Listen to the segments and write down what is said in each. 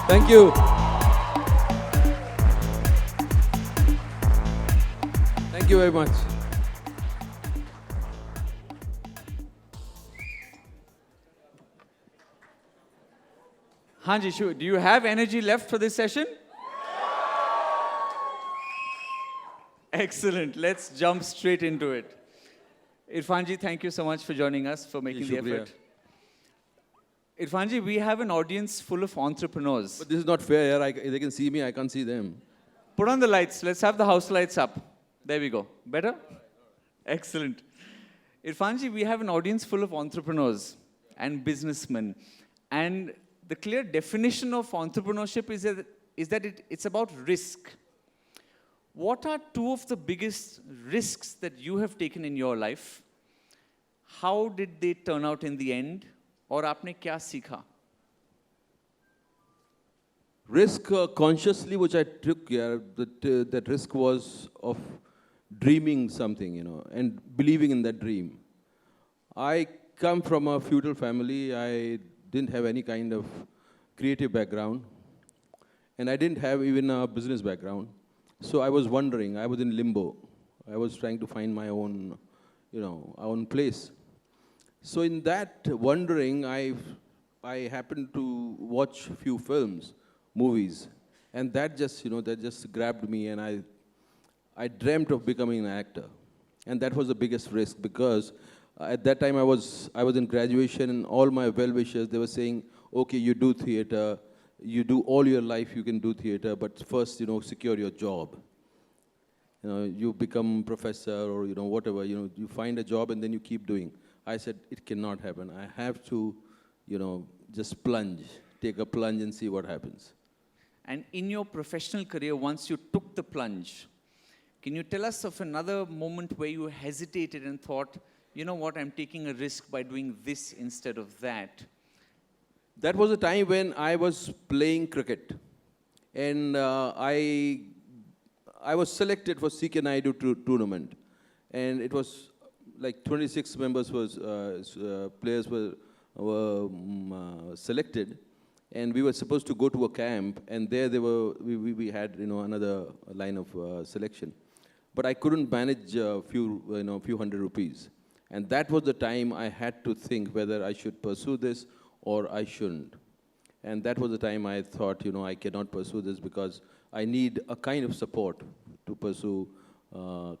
Thank you. Thank you very much. Hanji, sure. Do you have energy left for this session? Excellent. Let's jump straight into it. Irfanji, thank you so much for joining us, for making the Shukriya. effort. Irfanji, we have an audience full of entrepreneurs. But this is not fair. They can see me, I can't see them. Put on the lights. Let's have the house lights up. There we go. Better? Excellent. Irfanji, we have an audience full of entrepreneurs and businessmen. And the clear definition of entrepreneurship is that it's about risk. What are two of the biggest risks that you have taken in your life? How did they turn out in the end? और आपने क्या सीखा? Risk consciously, which I took, yeah, that risk was of dreaming something, you know, and believing in that dream. I come from a feudal family. I didn't have any kind of creative background, and I didn't have even a business background. So I was wondering, I was in limbo. I was trying to find my own, you know, own place. So in that wondering, I happened to watch a few films, movies, and that just, you know, that just grabbed me, and I dreamt of becoming an actor. And that was the biggest risk, because at that time I was in graduation, and all my well-wishers, they were saying, okay, you do theater, you do all your life, you can do theater, but first, you know, secure your job. You know, you become professor or, you know, whatever, you know, you find a job and then you keep doing. I said, it cannot happen. I have to, you know, just plunge, take a plunge and see what happens. And in your professional career, once you took the plunge, can you tell us of another moment where you hesitated and thought, you know what, I'm taking a risk by doing this instead of that? That was a time when I was playing cricket. And I was selected for CK Naidu tournament. And it was like 26 members players were selected. And we were supposed to go to a camp, and there we had, you know, another line of selection. But I couldn't manage a few hundred rupees. And that was the time I had to think whether I should pursue this or I shouldn't. And that was the time I thought, you know, I cannot pursue this because I need a kind of support to pursue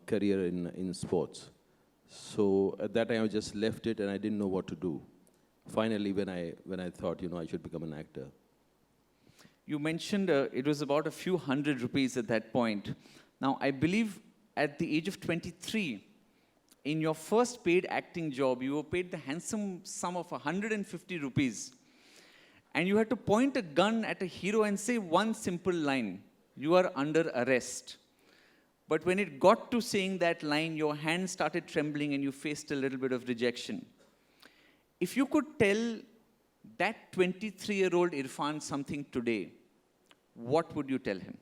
career in sports. So at that time I just left it and I didn't know what to do. Finally, when I thought, you know, I should become an actor. You mentioned it was about a few hundred rupees at that point. Now, I believe at the age of 23, in your first paid acting job, you were paid the handsome sum of 150 rupees. And you had to point a gun at a hero and say one simple line, you are under arrest. But when it got to saying that line, your hand started trembling and you faced a little bit of rejection. If you could tell that 23-year-old Irfan something today, what would you tell him?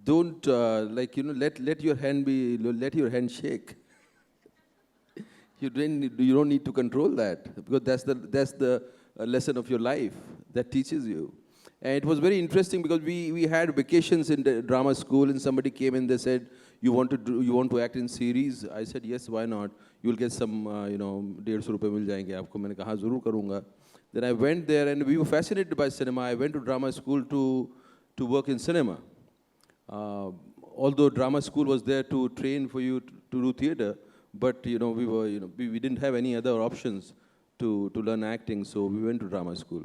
Don't let your hand shake. You don't need to control that, because that's the lesson of your life that teaches you. And it was very interesting because we had vacations in the drama school, and somebody came and they said, you want to act in series? I said, yes, why not? You'll get some 150 rupees mil jayenge aapko. मैंने कहा जरूर करूँगा. Then I went there and we were fascinated by cinema. I went to drama school to work in cinema. Although drama school was there to train for you to do theater, but we didn't have any other options to learn acting, so we went to drama school.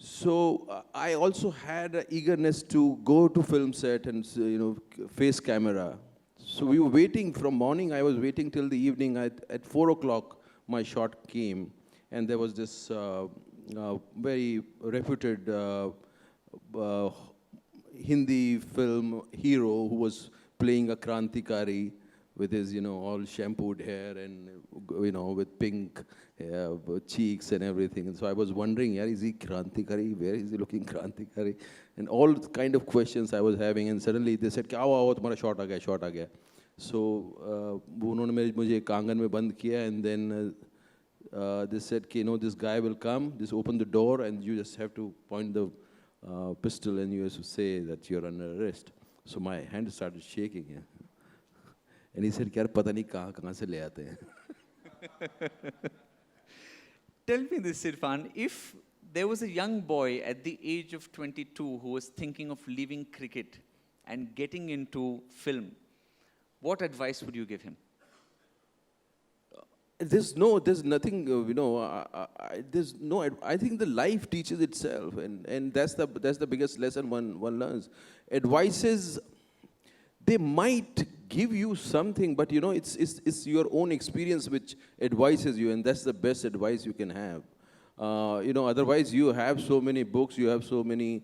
So I also had an eagerness to go to film set and face camera. So we were waiting from morning. I was waiting till the evening. At 4 o'clock, my shot came, and there was this very reputed Hindi film hero who was playing a Krantikari with his, all shampooed hair and, with pink cheeks and everything. And so I was wondering, is he Krantikari? Where is he looking Krantikari? And all kind of questions I was having. And suddenly they said, आओ तुम्हारा shot आ गया. So उन्होंने मुझे एक आंगन में बंद किया, and then They said, okay, this guy will come, just open the door, and you just have to point the pistol, and you have to say that you're under arrest. So my hand started shaking. Yeah. And he said, यार पता नहीं कहाँ से ले आते हैं. Tell me this, Irfan, if there was a young boy at the age of 22 who was thinking of leaving cricket and getting into film, what advice would you give him? There's nothing, there's no, I think the life teaches itself, and that's the biggest lesson one learns. Advices, they might give you something, but it's your own experience which advises you, and that's the best advice you can have. Otherwise you have so many books, you have so many,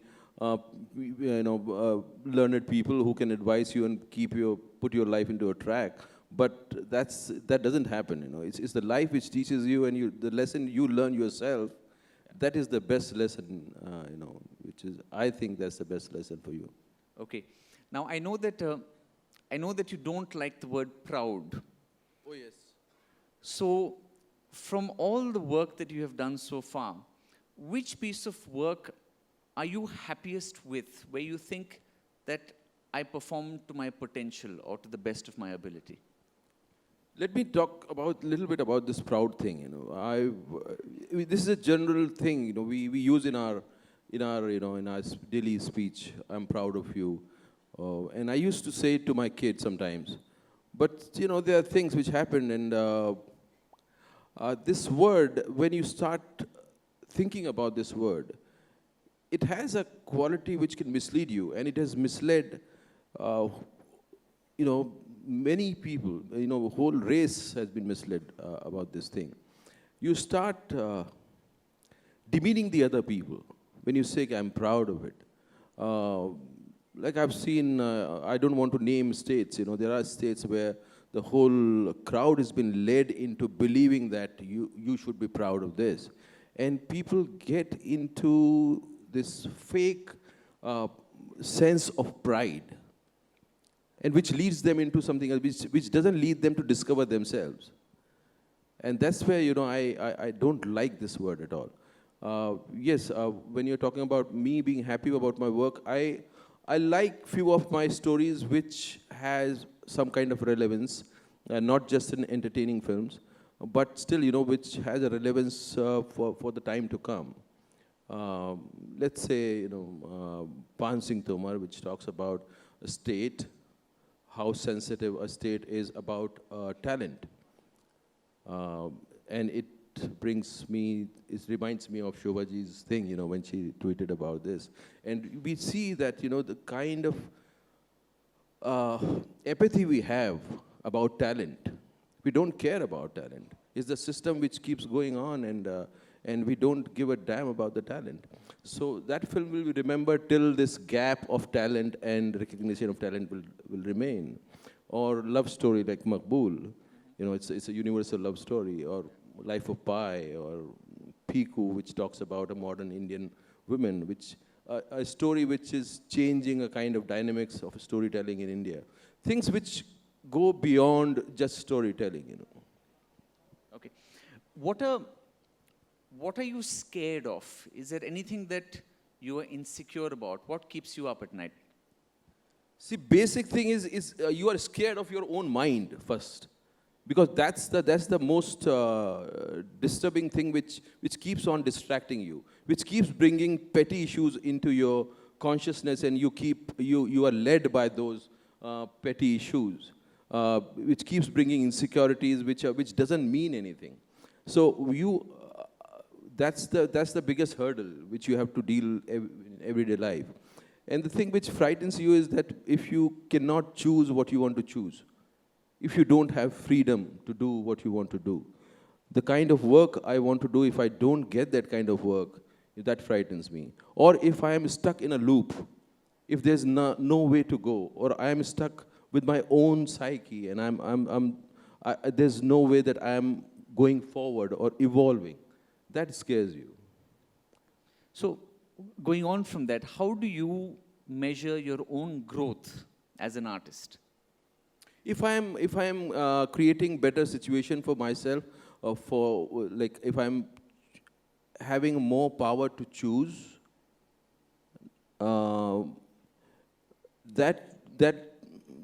learned people who can advise you and put your life into a track. But that doesn't happen. It's the life which teaches you, and the lesson you learn yourself. That is the best lesson. I think that's the best lesson for you. Okay. Now I know that you don't like the word proud. Oh yes. So, from all the work that you have done so far, which piece of work are you happiest with, where you think that I performed to my potential or to the best of my ability? Let me talk a little bit about this proud thing. This is a general thing. We use in our daily speech. I'm proud of you, and I used to say it to my kids sometimes. But there are things which happen, and this word, when you start thinking about this word, it has a quality which can mislead you, and it has misled, many people. Whole race has been misled about this thing. You start demeaning the other people when you say, I'm proud of it. Like I've seen, I don't want to name states. There are states where the whole crowd has been led into believing that you should be proud of this. And people get into this fake sense of pride, and which leads them into something else, which doesn't lead them to discover themselves. And that's where, I don't like this word at all. Yes, when you're talking about me being happy about my work, I like few of my stories which has some kind of relevance, not just in entertaining films, but still, which has a relevance for the time to come. Let's say, Pan Singh Tomar, which talks about a state, how sensitive a state is about talent. And it reminds me of Shobhaji's thing, when she tweeted about this. And we see that, the kind of apathy we have about talent. We don't care about talent. It's the system which keeps going on, and we don't give a damn about the talent. So that film will be remembered till this gap of talent and recognition of talent will remain. Or love story like Maqbool, it's a universal love story, or Life of Pi, or Piku, which talks about a modern Indian woman, which a story which is changing a kind of dynamics of storytelling in India. Things which go beyond just storytelling, Okay. What are you scared of? Is there anything that you are insecure about? What keeps you up at night? See, basic thing is you are scared of your own mind first, because that's the most disturbing thing which keeps on distracting you, which keeps bringing petty issues into your consciousness, and you are led by those petty issues, which keeps bringing insecurities which doesn't mean anything. So that's the biggest hurdle which you have to deal in everyday life. And the thing which frightens you is that if you cannot choose what you want to choose, if you don't have freedom to do what you want to do, the kind of work I want to do, if I don't get that kind of work, that frightens me. Or if I am stuck in a loop, if there's no way to go, or I am stuck with my own psyche, and there's no way that I am going forward or evolving, that scares you. So, going on from that, how do you measure your own growth as an artist? If I am creating better situation for myself, like if I'm having more power to choose, uh, that that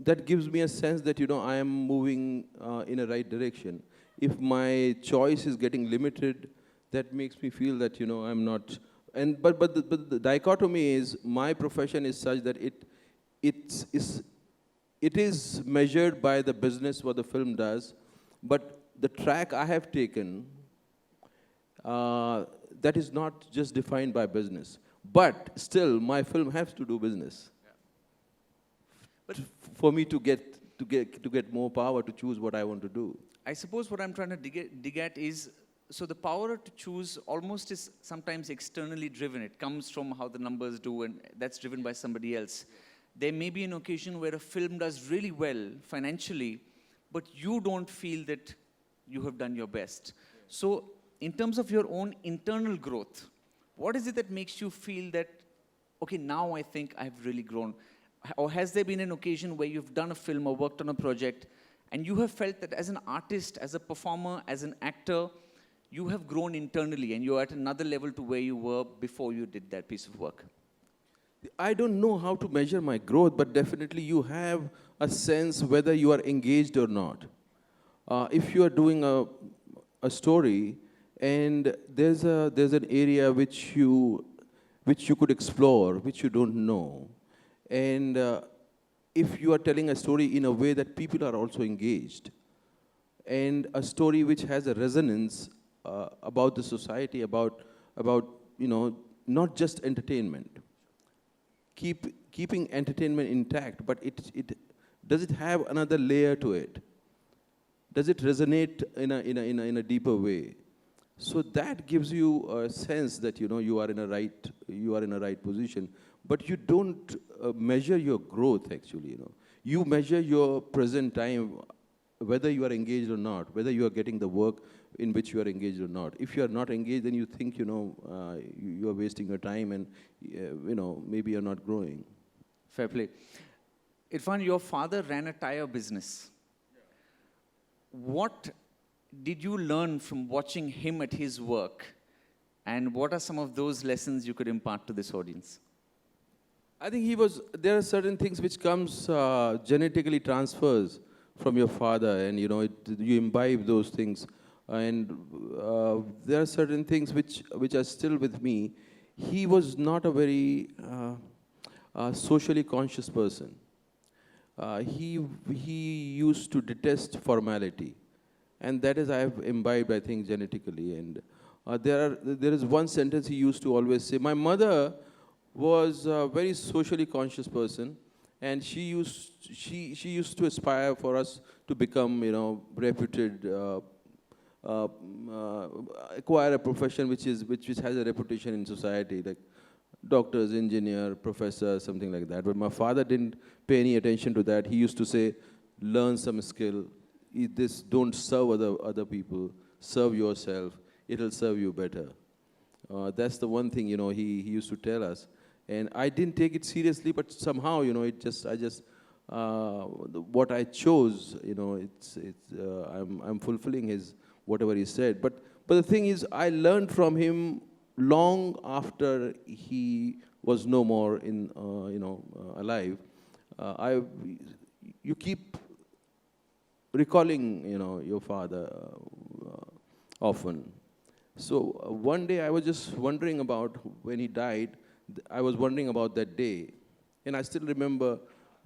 that gives me a sense that I am moving in a right direction. If my choice is getting limited, that makes me feel that I'm not. And but the dichotomy is my profession is such that it's is it is measured by the business what the film does, but the track I have taken, uh, that is not just defined by business. But still, my film has to do business But for me to get more power to choose what I want to do. I suppose what I'm trying to dig at is, so the power to choose almost is sometimes externally driven. It comes from how the numbers do, and that's driven by somebody else. There may be an occasion where a film does really well financially, but you don't feel that you have done your best. So, in terms of your own internal growth, what is it that makes you feel that, okay, now I think I've really grown? Or has there been an occasion where you've done a film or worked on a project and you have felt that as an artist, as a performer, as an actor, you have grown internally and you're at another level to where you were before you did that piece of work? I don't know how to measure my growth, but definitely you have a sense whether you are engaged or not. If you are doing a story and there's an area which you could explore, which you don't know, and if you are telling a story in a way that people are also engaged, and a story which has a resonance about the society, about not just entertainment, keeping entertainment intact, but it does it have another layer to it? Does it resonate in a deeper way? So that gives you a sense that you are in a right position, but you don't measure your growth actually. You measure your present time, whether you are engaged or not, whether you are getting the work in which you are engaged or not. If you are not engaged, then you think you are wasting your time, and maybe you're not growing. Fair play. Irfan, your father ran a tire business. What did you learn from watching him at his work? And what are some of those lessons you could impart to this audience? I think there are certain things which comes genetically transfers from your father, and you imbibe those things. And there are certain things which are still with me. He was not a very socially conscious person. He used to detest formality, and that is I have imbibed, I think, genetically. And there is one sentence he used to always say. My mother was a very socially conscious person, and she used to aspire for us to become reputed, acquire a profession which has a reputation in society, like doctors, engineer, professor, something like that. But my father didn't pay any attention to that. He used to say, learn some skill. Don't serve other people. Serve yourself. It'll serve you better. That's the one thing he used to tell us. And I didn't take it seriously, but somehow what I chose, I'm fulfilling his whatever he said. But the thing is, I learned from him long after he was no more alive. You keep recalling your father often. So one day I was just wondering about when he died. I was wondering about that day, and I still remember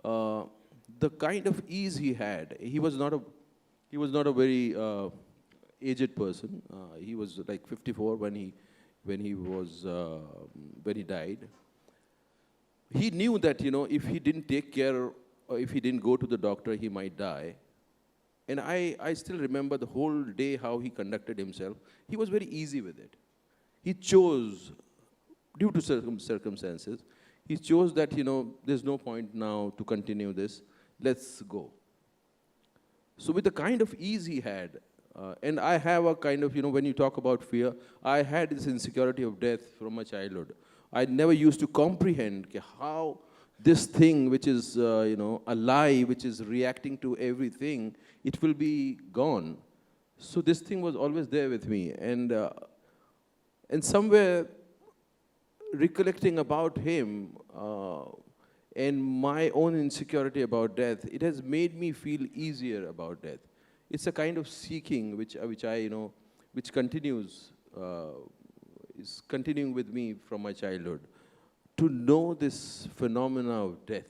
the kind of ease he had. He was not a very aged person. He was like 54 when he died. He knew that if he didn't take care, or if he didn't go to the doctor, he might die. And I still remember the whole day how he conducted himself. He was very easy with it. He chose, due to circumstances, he chose that, there's no point now to continue this. Let's go. So with the kind of ease he had, and I have a kind of, when you talk about fear, I had this insecurity of death from my childhood. I never used to comprehend how this thing, which is, alive, which is reacting to everything, it will be gone. So this thing was always there with me, and somewhere recollecting about him and my own insecurity about death, it has made me feel easier about death. It's a kind of seeking which I which continues, is continuing with me from my childhood, to know this phenomena of death.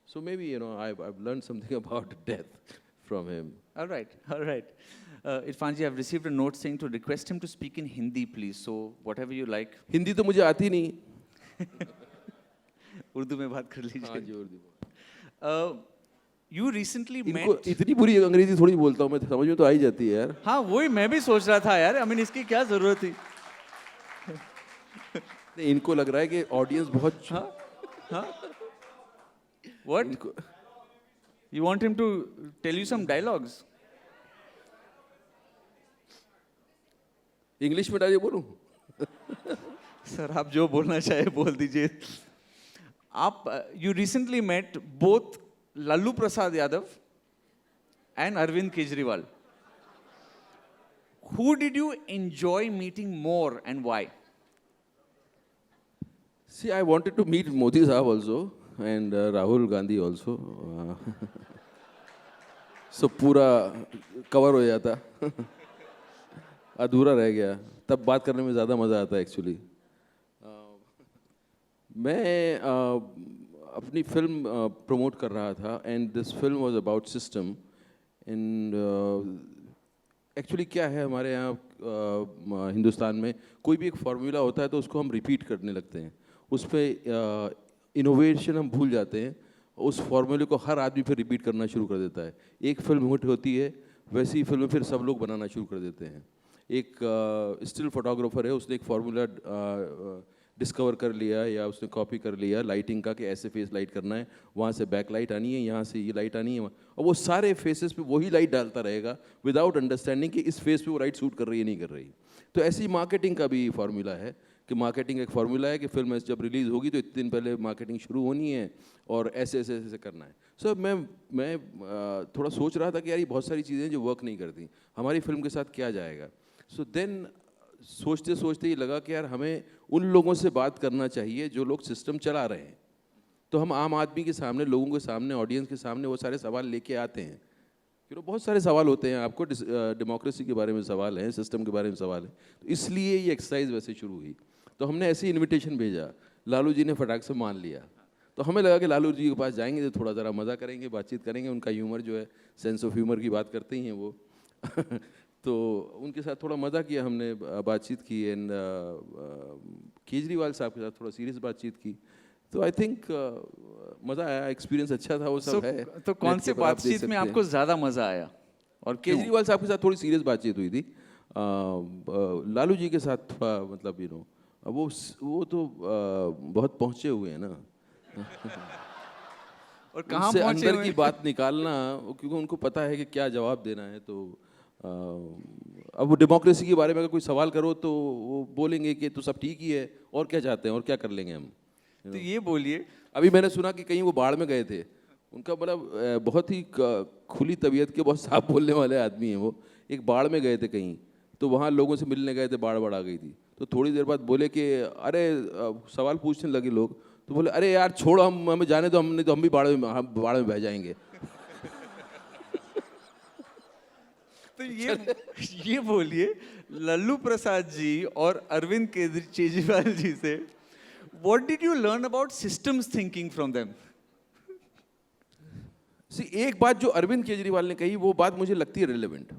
So maybe I've learned something about death from him. All right, all right. Irfanji, I've received a note saying to request him to speak in Hindi, please. So whatever you like. Hindi तो मुझे आती नहीं. उर्दू में बात कर हाँ लीजिए. जी, Urdu. You recently इनको met. इतनी बुरी अंग्रेजी थोड़ी बोलता हूँ मैं, समझ में तो आ ही जाती है यार. हाँ, वही मैं भी सोच रहा था यार. I mean, इसकी क्या जरूरत थी? नहीं, इनको लग रहा है कि ऑडियंस बहुत. हाँ, हाँ. What? इनको You want him to tell you some dialogues? English में डालिए, बोलूं? सर आप जो बोलना चाहे बोल दीजिए. आप you recently met both Lalu Prasad Yadav and Arvind Kejriwal. Who did you enjoy meeting more and why? See, I wanted to meet Modi Sahab also and Rahul Gandhi also. So पूरा cover हो जाता. अधूरा रह गया. तब बात करने में ज़्यादा मज़ा आता है एक्चुअली. मैं अपनी फिल्म प्रमोट कर रहा था and this film was about system. And actually क्या है हमारे यहाँ हिंदुस्तान में, कोई भी एक फार्मूला होता है तो उसको हम रिपीट करने लगते हैं. उस पर इनोवेशन हम भूल जाते हैं. उस फार्मूले को हर आदमी फिर रिपीट करना शुरू कर देता है. एक फिल्म हिट होती है, वैसी फिल्म फिर सब लोग बनाना शुरू कर देते हैं. एक स्टिल फोटोग्राफर है, उसने एक फार्मूला डिस्कवर कर लिया या उसने कॉपी कर लिया लाइटिंग का कि ऐसे फेस लाइट करना है, वहाँ से बैक लाइट आनी है, यहाँ से ये लाइट आनी है, और वो सारे फेसेस पे वही लाइट डालता रहेगा विदाउट अंडरस्टैंडिंग कि इस फेस पे वो लाइट शूट कर रही है नहीं कर रही. तो ऐसी मार्केटिंग का भी फार्मूला है कि मार्केटिंग एक फार्मूला है कि फिल्म जब रिलीज़ होगी तो इतने दिन पहले मार्केटिंग शुरू होनी है और ऐसे ऐसे ऐसे करना है. सो मैं थोड़ा सोच रहा था कि यार ये बहुत सारी चीज़ें जो वर्क नहीं करती, हमारी फिल्म के साथ क्या जाएगा. सो देन सोचते सोचते ये लगा कि यार हमें उन लोगों से बात करना चाहिए जो लोग सिस्टम चला रहे हैं. तो हम आम आदमी के सामने, लोगों के सामने, ऑडियंस के सामने वो सारे सवाल लेके आते हैं. बहुत सारे सवाल होते हैं, आपको डेमोक्रेसी के बारे में सवाल है, सिस्टम के बारे में सवाल है. तो इसलिए ये एक्सरसाइज वैसे शुरू हुई. तो हमने ऐसे ही इन्विटेशन भेजा, लालू जी ने फटाक से मान लिया. तो हमें लगा कि लालू जी के पास जाएंगे तो थोड़ा ज़रा मज़ा करेंगे, बातचीत करेंगे. उनका ह्यूमर जो है, सेंस ऑफ ह्यूमर की बात करते ही हैं वो. तो उनके साथ थोड़ा मज़ा किया हमने, बातचीत की. एंड केजरीवाल साहब के साथ थोड़ा सीरियस बातचीत की. तो आई थिंक मज़ा आया, एक्सपीरियंस अच्छा था वो सब है. तो कौन से बातचीत में आपको ज़्यादा मज़ा आया और क्यों? केजरीवाल साहब के साथ थोड़ी सीरियस बातचीत हुई थी. लालू जी के साथ मतलब वो तो बहुत पहुँचे हुए हैं ना. और कहाँ उनसे पहुँचे अंदर हुए की हैं? बात निकालना, क्योंकि उनको पता है कि क्या जवाब देना है. तो अब वो डेमोक्रेसी के बारे में अगर कोई सवाल करो तो वो बोलेंगे कि तो सब ठीक ही है, और क्या चाहते हैं और क्या कर लेंगे हम. तो ये बोलिए, अभी मैंने सुना कि कहीं वो बाढ़ में गए थे. उनका मतलब बहुत ही खुली तबीयत के, बहुत साफ बोलने वाले आदमी हैं वो. एक बाढ़ में गए थे कहीं, तो वहाँ लोगों से मिलने गए थे, बाढ़ आ गई थी. तो थोड़ी देर बाद बोले कि अरे सवाल पूछने लगे लोग, तो बोले अरे यार छोड़ो, हमें जाने दो, हम भी बाढ़ में बह जाएंगे. तो ये बोलिए, लल्लू प्रसाद जी और अरविंद केजरीवाल जी से what did you learn about systems thinking from them? एक बात जो अरविंद केजरीवाल ने कही, वो बात मुझे लगती है रिलेवेंट.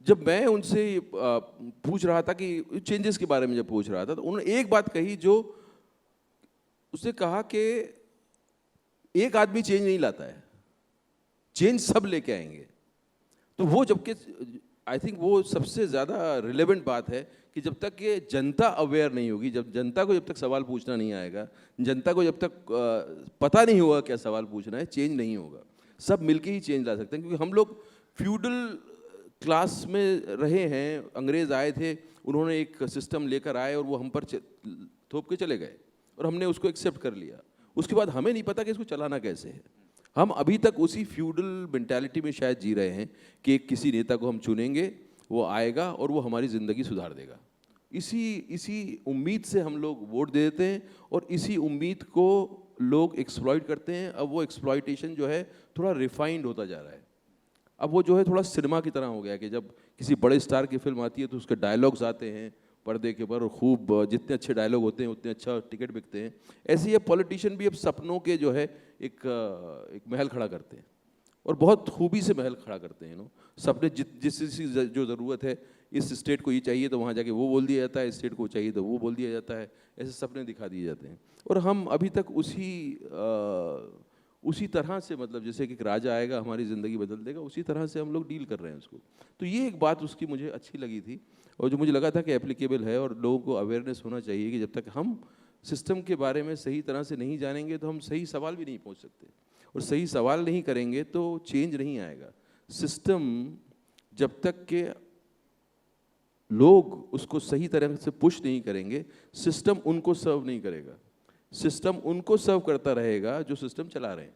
जब मैं उनसे पूछ रहा था कि चेंजेस के बारे में जब पूछ रहा था, तो उन्होंने एक बात कही, जो उसने कहा कि एक आदमी चेंज नहीं लाता है, चेंज सब लेके आएंगे. तो वो जबकि आई थिंक वो सबसे ज़्यादा रिलेवेंट बात है कि जब तक ये जनता अवेयर नहीं होगी, जनता को जब तक सवाल पूछना नहीं आएगा, जनता को जब तक पता नहीं होगा क्या सवाल पूछना है, चेंज नहीं होगा. सब मिलके ही चेंज ला सकते हैं. क्योंकि हम लोग फ्यूडल क्लास में रहे हैं, अंग्रेज़ आए थे, उन्होंने एक सिस्टम लेकर आए और वो हम पर थोप के चले गए और हमने उसको एक्सेप्ट कर लिया. उसके बाद हमें नहीं पता कि इसको चलाना कैसे है. हम अभी तक उसी फ्यूडल मेंटालिटी में शायद जी रहे हैं कि एक किसी नेता को हम चुनेंगे, वो आएगा और वो हमारी ज़िंदगी सुधार देगा। इसी इसी उम्मीद से हम लोग वोट दे देते हैं और इसी उम्मीद को लोग एक्सप्लॉइट करते हैं। अब वो एक्सप्लॉइटेशन जो है थोड़ा रिफाइंड होता जा रहा है। अब वो जो है थोड़ा सिनेमा की तरह हो गया कि जब किसी बड़े स्टार की फिल्म आती है तो उसके डायलॉग्स आते हैं पर्दे के ऊपर, और खूब जितने अच्छे डायलॉग होते हैं उतने अच्छा टिकट बिकते हैं। ऐसे ही अब पॉलिटिशियन भी अब सपनों के जो है एक महल खड़ा करते हैं, और बहुत खूबी से महल खड़ा करते हैं। सपने जिस चीज़ की जो ज़रूरत है, इस स्टेट को ये चाहिए तो वहाँ जाके वो बोल दिया जाता है, इस स्टेट को चाहिए तो वो बोल दिया जाता है, ऐसे सपने दिखा दिए जाते हैं। और हम अभी तक उसी तरह से, मतलब जैसे कि एक राजा आएगा हमारी ज़िंदगी बदल देगा, उसी तरह से हम लोग डील कर रहे हैं उसको। तो ये एक बात उसकी मुझे अच्छी लगी थी, और जो मुझे लगा था कि एप्लीकेबल है, और लोगों को अवेयरनेस होना चाहिए कि जब तक हम सिस्टम के बारे में सही तरह से नहीं जानेंगे तो हम सही सवाल भी नहीं पूछ सकते, और सही सवाल नहीं करेंगे तो चेंज नहीं आएगा। सिस्टम जब तक के लोग उसको सही तरह से पुश नहीं करेंगे, सिस्टम उनको सर्व नहीं करेगा। सिस्टम उनको सर्व करता रहेगा जो सिस्टम चला रहे हैं।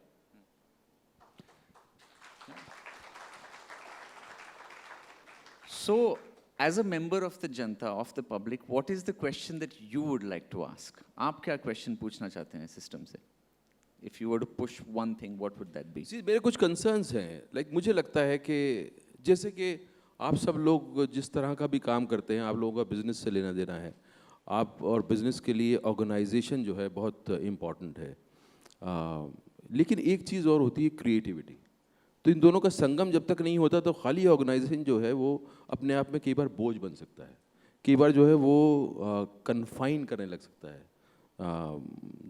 So, as a member of the Janata, of the public, what is the question that you would like to ask? आप क्या question पूछना चाहते हैं सिस्टम से? If you were to push one thing, what would that be? जी, मेरे कुछ concerns हैं। मुझे लगता है कि जैसे कि आप सब लोग जिस तरह का भी काम करते हैं, आप लोगों का बिजनेस से लेना देना है, आप और बिजनेस के लिए ऑर्गेनाइजेशन जो है बहुत इम्पॉर्टेंट है। लेकिन एक चीज़ और होती है, क्रिएटिविटी। तो इन दोनों का संगम जब तक नहीं होता तो खाली ऑर्गेनाइजेशन जो है वो अपने आप में कई बार बोझ बन सकता है, कई बार जो है वो कन्फाइन करने लग सकता है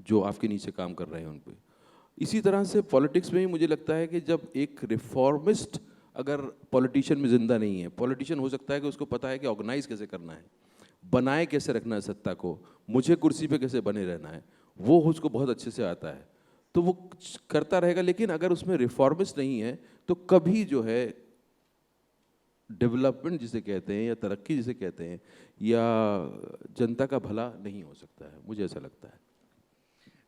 जो आपके नीचे काम कर रहे हैं उन पे। इसी तरह से पॉलिटिक्स में ही मुझे लगता है कि जब एक रिफॉर्मिस्ट अगर पॉलिटिशियन में ज़िंदा नहीं है, पॉलिटिशियन हो सकता है कि उसको पता है कि ऑर्गेनाइज कैसे करना है, बनाए कैसे रखना है सत्ता को, मुझे कुर्सी पे कैसे बने रहना है, वो उसको बहुत अच्छे से आता है, तो वो करता रहेगा। लेकिन अगर उसमें रिफॉर्मिस्ट नहीं है तो कभी जो है डेवलपमेंट जिसे कहते हैं या तरक्की जिसे कहते हैं या जनता का भला नहीं हो सकता है, मुझे ऐसा लगता है।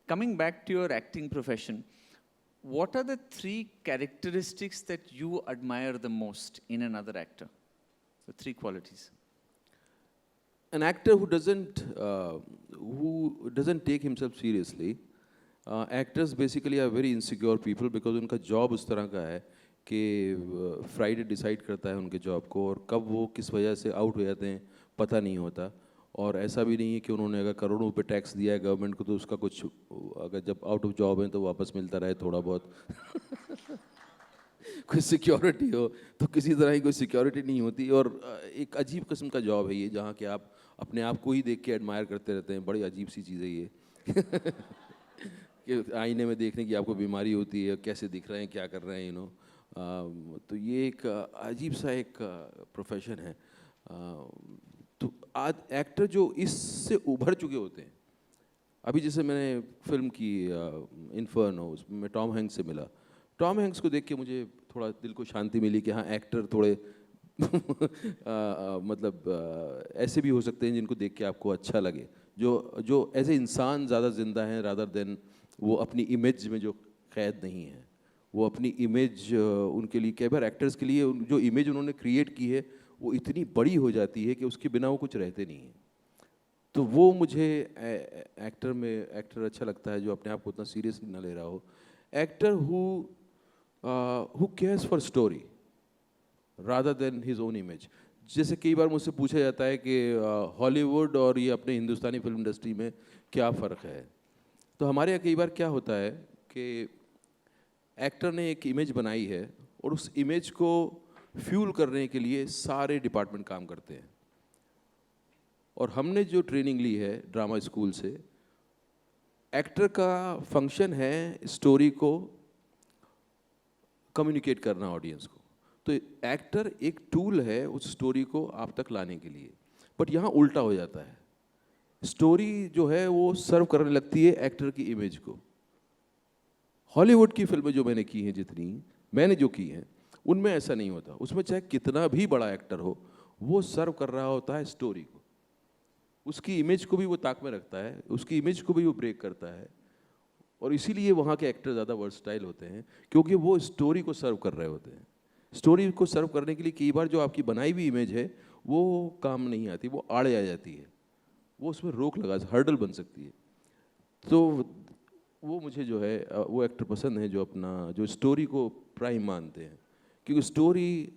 Coming back to your acting profession, what are the 3 characteristics that you admire the most in another actor? The 3 qualities. An actor who doesn't take himself seriously. Actors basically are very insecure people because उनका job उस तरह का है कि Friday decide करता है उनके job को, और कब वो किस वजह से आउट हो जाते हैं पता नहीं होता। और ऐसा भी नहीं है कि उन्होंने अगर करोड़ों रुपए टैक्स दिया है गवर्नमेंट को तो उसका कुछ, अगर जब आउट ऑफ जॉब है तो वापस मिलता रहे थोड़ा बहुत कोई सिक्योरिटी हो, तो किसी तरह की कोई सिक्योरिटी नहीं होती। और एक अजीब किस्म का जॉब है ये, जहाँ कि आप अपने आप को ही देख के एडमायर करते रहते हैं। बड़ी अजीब सी चीज़ है ये कि आईने में देखने की आपको बीमारी होती है, कैसे दिख रहे हैं, क्या कर रहे हैं, तो ये एक अजीब सा एक प्रोफेशन है। तो आज एक्टर जो इससे उभर चुके होते हैं, अभी जैसे मैंने फिल्म की इन्फर्नो, उसमें मैं टॉम हैंक्स से मिला। टॉम हैंक्स को देख के मुझे थोड़ा दिल को शांति मिली कि हाँ, एक्टर थोड़े मतलब ऐसे भी हो सकते हैं जिनको देख के आपको अच्छा लगे, जो एज ए इंसान ज़्यादा जिंदा हैं रादर देन वो अपनी इमेज में जो कैद नहीं है। वो अपनी इमेज उनके लिए, कई बार एक्टर्स के लिए जो इमेज उन्होंने क्रिएट की है वो इतनी बड़ी हो जाती है कि उसके बिना वो कुछ रहते नहीं हैं। तो वो मुझे एक्टर अच्छा लगता है जो अपने आप को उतना सीरियसली ना ले रहा हो। Actor who cares for story rather than his own image. जैसे कई बार मुझसे पूछा जाता है कि हॉलीवुड और ये अपने हिंदुस्तानी फिल्म इंडस्ट्री में क्या फ़र्क है, तो हमारे यहाँ कई बार क्या होता है कि एक्टर ने एक इमेज बनाई है और उस इमेज को फ्यूल करने के लिए सारे डिपार्टमेंट काम करते हैं। और हमने जो ट्रेनिंग ली है ड्रामा स्कूल से, एक्टर का फंक्शन है स्टोरी को कम्युनिकेट करना ऑडियंस को। तो एक्टर एक टूल है उस स्टोरी को आप तक लाने के लिए। बट यहाँ उल्टा हो जाता है, स्टोरी जो है वो सर्व करने लगती है एक्टर की इमेज को। हॉलीवुड की फिल्में जो मैंने की हैं, जितनी मैंने जो की हैं, उनमें ऐसा नहीं होता। उसमें चाहे कितना भी बड़ा एक्टर हो, वो सर्व कर रहा होता है स्टोरी को। उसकी इमेज को भी वो ताक में रखता है, उसकी इमेज को भी वो ब्रेक करता है। और इसीलिए वहाँ के एक्टर ज़्यादा वर्सटाइल होते हैं, क्योंकि वो स्टोरी को सर्व कर रहे होते हैं। स्टोरी को सर्व करने के लिए कई बार जो आपकी बनाई हुई इमेज है वो काम नहीं आती, वो आड़े आ जाती है, वो उसमें रोक लगा, हर्डल बन सकती है। तो वो मुझे जो है वो एक्टर पसंद है जो अपना जो स्टोरी को प्राइम मानते हैं, क्योंकि स्टोरी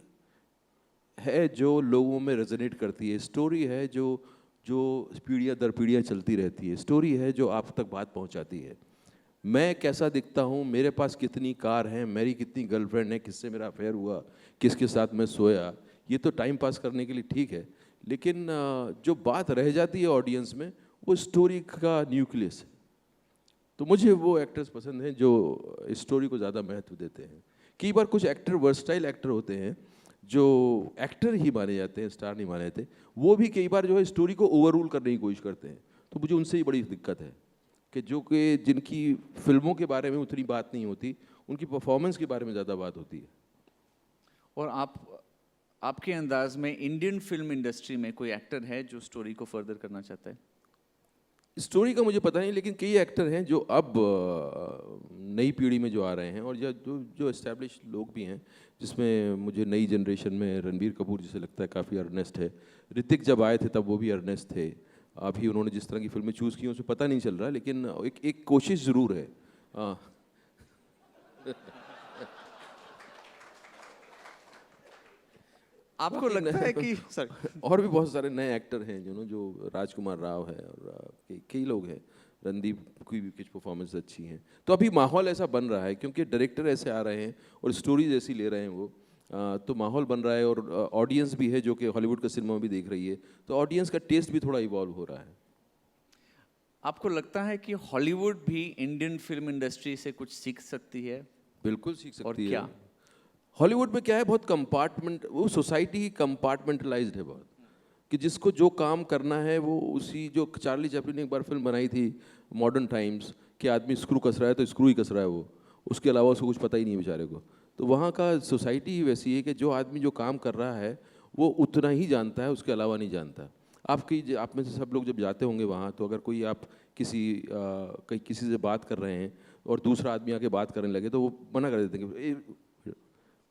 है जो लोगों में रेजोनेट करती है, स्टोरी है जो जो पीढ़ियाँ दर पीढ़ियाँ चलती रहती है, स्टोरी है जो आप तक बात पहुंचाती है। मैं कैसा दिखता हूँ, मेरे पास कितनी कार हैं, मेरी कितनी गर्लफ्रेंड है, किससे मेरा अफेयर हुआ, किसके साथ मैं सोया, ये तो टाइम पास करने के लिए ठीक है, लेकिन जो बात रह जाती है ऑडियंस में वो स्टोरी का न्यूक्लियस है। तो मुझे वो एक्टर्स पसंद हैं जो स्टोरी को ज़्यादा महत्व देते हैं। कई बार कुछ एक्टर वर्सटाइल एक्टर होते हैं जो एक्टर ही माने जाते हैं, स्टार नहीं माने जाते, वो भी कई बार जो है स्टोरी को ओवररूल करने की कोशिश करते हैं। तो मुझे उनसे ही बड़ी दिक्कत है कि जो कि जिनकी फिल्मों के बारे में उतनी बात नहीं होती, उनकी परफॉर्मेंस के बारे में ज़्यादा बात होती है। और आपके अंदाज में इंडियन फिल्म इंडस्ट्री में कोई एक्टर है जो स्टोरी को फर्दर करना चाहता है? स्टोरी का मुझे पता नहीं, लेकिन कई एक्टर हैं जो अब नई पीढ़ी में जो आ रहे हैं, और जो जो एस्टैब्लिश लोग भी हैं, जिसमें मुझे नई जनरेशन में रणबीर कपूर जिसे लगता है काफ़ी अर्नेस्ट है। ऋतिक जब आए थे तब वो भी अर्नेस्ट थे। अभी उन्होंने जिस तरह की फिल्में चूज़ की उसमें पता नहीं चल रहा, लेकिन एक कोशिश ज़रूर है। आपको लगता है कि और भी बहुत सारे नए एक्टर हैं जो राजकुमार राव है, और कई लोग हैं, रणदीप की भी कुछ परफॉर्मेंस अच्छी हैं। तो अभी माहौल ऐसा बन रहा है क्योंकि डायरेक्टर ऐसे आ रहे हैं और स्टोरीज ऐसी ले रहे हैं वो, तो माहौल बन रहा है, और ऑडियंस भी है जो कि हॉलीवुड का सिनेमा भी देख रही है, तो ऑडियंस का टेस्ट भी थोड़ा इवॉल्व हो रहा है। आपको लगता है कि हॉलीवुड भी इंडियन फिल्म इंडस्ट्री से कुछ सीख सकती है? बिल्कुल सीख सकती और है। क्या? हॉलीवुड में क्या है, बहुत कंपार्टमेंट, वो सोसाइटी ही कंपार्टमेंटलाइज्ड है बहुत, कि जिसको जो काम करना है वो उसी, जो चार्ली चैपलिन ने एक बार फिल्म बनाई थी मॉडर्न टाइम्स, कि आदमी स्क्रू कस रहा है तो स्क्रू ही कस रहा है वो, उसके अलावा उसको कुछ पता ही नहीं है बेचारे को। तो वहाँ का सोसाइटी ही वैसी है कि जो आदमी जो काम कर रहा है वो उतना ही जानता है, उसके अलावा नहीं जानता। आप में से सब लोग जब जाते होंगे वहाँ, तो अगर कोई आप कहीं किसी से बात कर रहे हैं और दूसरा आदमी आके बात करने लगे तो वो मना कर देते हैं कि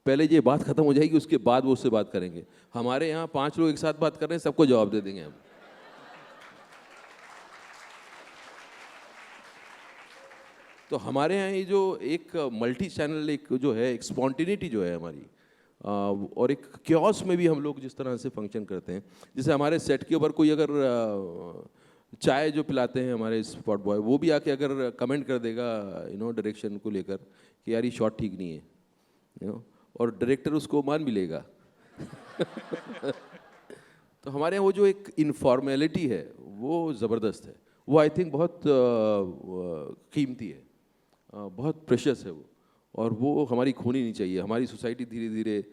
पहले ये बात खत्म हो जाएगी उसके बाद वो उससे बात करेंगे। हमारे यहाँ 5 लोग एक साथ बात कर रहे हैं, सबको जवाब दे देंगे हम। तो हमारे यहाँ ये जो एक मल्टी चैनल एक जो है, एक स्पॉन्टिनिटी जो है हमारी, और एक क्योस में भी हम लोग जिस तरह से फंक्शन करते हैं, जैसे हमारे सेट के ऊपर कोई अगर चाय जो पिलाते हैं हमारे स्पॉट बॉय, वो भी आके अगर कमेंट कर देगा डायरेक्शन को लेकर कि यार ये शॉट ठीक नहीं है, और डायरेक्टर उसको मान भी लेगा। तो हमारे यहाँ वो जो एक इनफॉर्मेलिटी है वो ज़बरदस्त है, वो आई थिंक बहुत कीमती है, बहुत प्रेशियस है वो, और वो हमारी खोनी नहीं चाहिए। हमारी सोसाइटी धीरे धीरे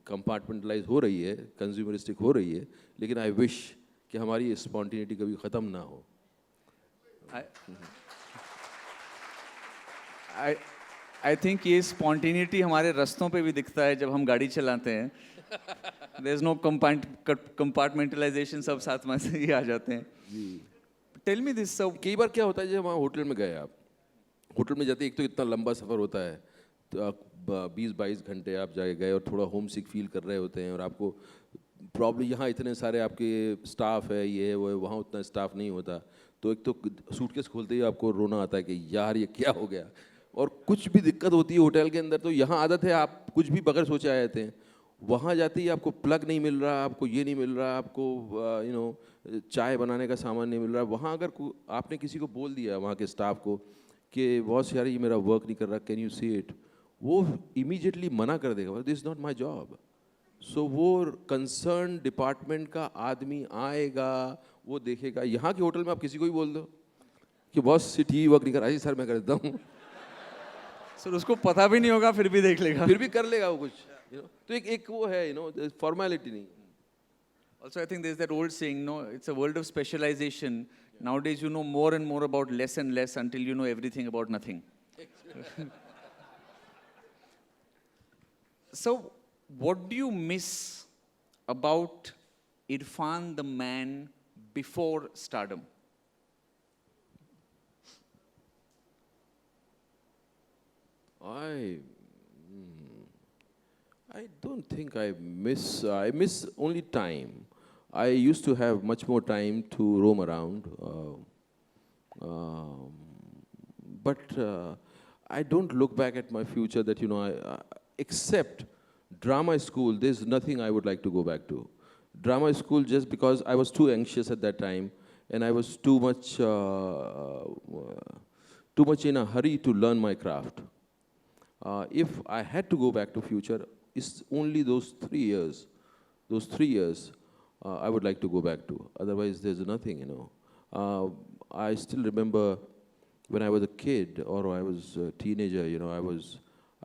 कंपार्टमेंटलाइज हो रही है, कंज्यूमरिस्टिक हो रही है, लेकिन आई विश कि हमारी स्पॉन्टिनिटी कभी ख़त्म ना हो। आई थिंक ये स्पॉन्टिनिटी हमारे रास्तों पे भी दिखता है जब हम गाड़ी चलाते हैं। देयर इज नो कंपार्टमेंटलाइजेशन, सब साथ में से ही आ जाते हैं। टेल मी दिस, सब कई बार क्या होता है, जब वहाँ होटल में गए, आप होटल में जाते, एक तो इतना लंबा सफ़र होता है, तो 20-22 घंटे आप जाके गए और थोड़ा होम सिक फील कर रहे होते हैं, और आपको प्रॉब्लम, यहाँ इतने सारे आपके स्टाफ है, ये है वो है, वहाँ उतना स्टाफ नहीं होता, तो एक तो सूटकेस खोलते ही आपको रोना आता है कि यार ये क्या हो गया। और कुछ भी दिक्कत होती है होटल के अंदर, तो यहाँ आदत है आप कुछ भी बगैर सोचे आ जाते हैं, वहाँ जाते ही आपको प्लग नहीं मिल रहा, आपको ये नहीं मिल रहा, आपको चाय बनाने का सामान नहीं मिल रहा। वहाँ अगर आपने किसी को बोल दिया वहाँ के स्टाफ को कि बॉस यार ये मेरा वर्क नहीं कर रहा, कैन यू सी इट, वो इमीडिएटली मना कर देगा, this is not my job. So वो कंसर्न डिपार्टमेंट का आदमी आएगा, वो देखेगा। यहाँ के होटल में आप किसी को भी बोल दो कि बॉस सिट ही वर्क नहीं कर रहा, जी सर मैं कर देता हूँ, सर उसको पता भी नहीं होगा फिर भी देख लेगा, फिर भी कर लेगा वो कुछ, तो एक वो है फॉर्मेलिटी नहीं। Also, I think there's that old saying, no, it's a world of specialization. Nowadays, you know more and more about less and less until you know everything about nothing. So, what do you miss about Irfan the man before stardom? I I don't think I miss. I miss only time. I used to have much more time to roam around, um, but I don't look back at my future that except drama school. There's nothing I would like to go back to. Drama school just because I was too anxious at that time, and I was too much in a hurry to learn my craft. If I had to go back to future, it's only those 3 years. Those 3 years, I would like to go back to. Otherwise, there's nothing. I still remember when I was a kid or I was a teenager. I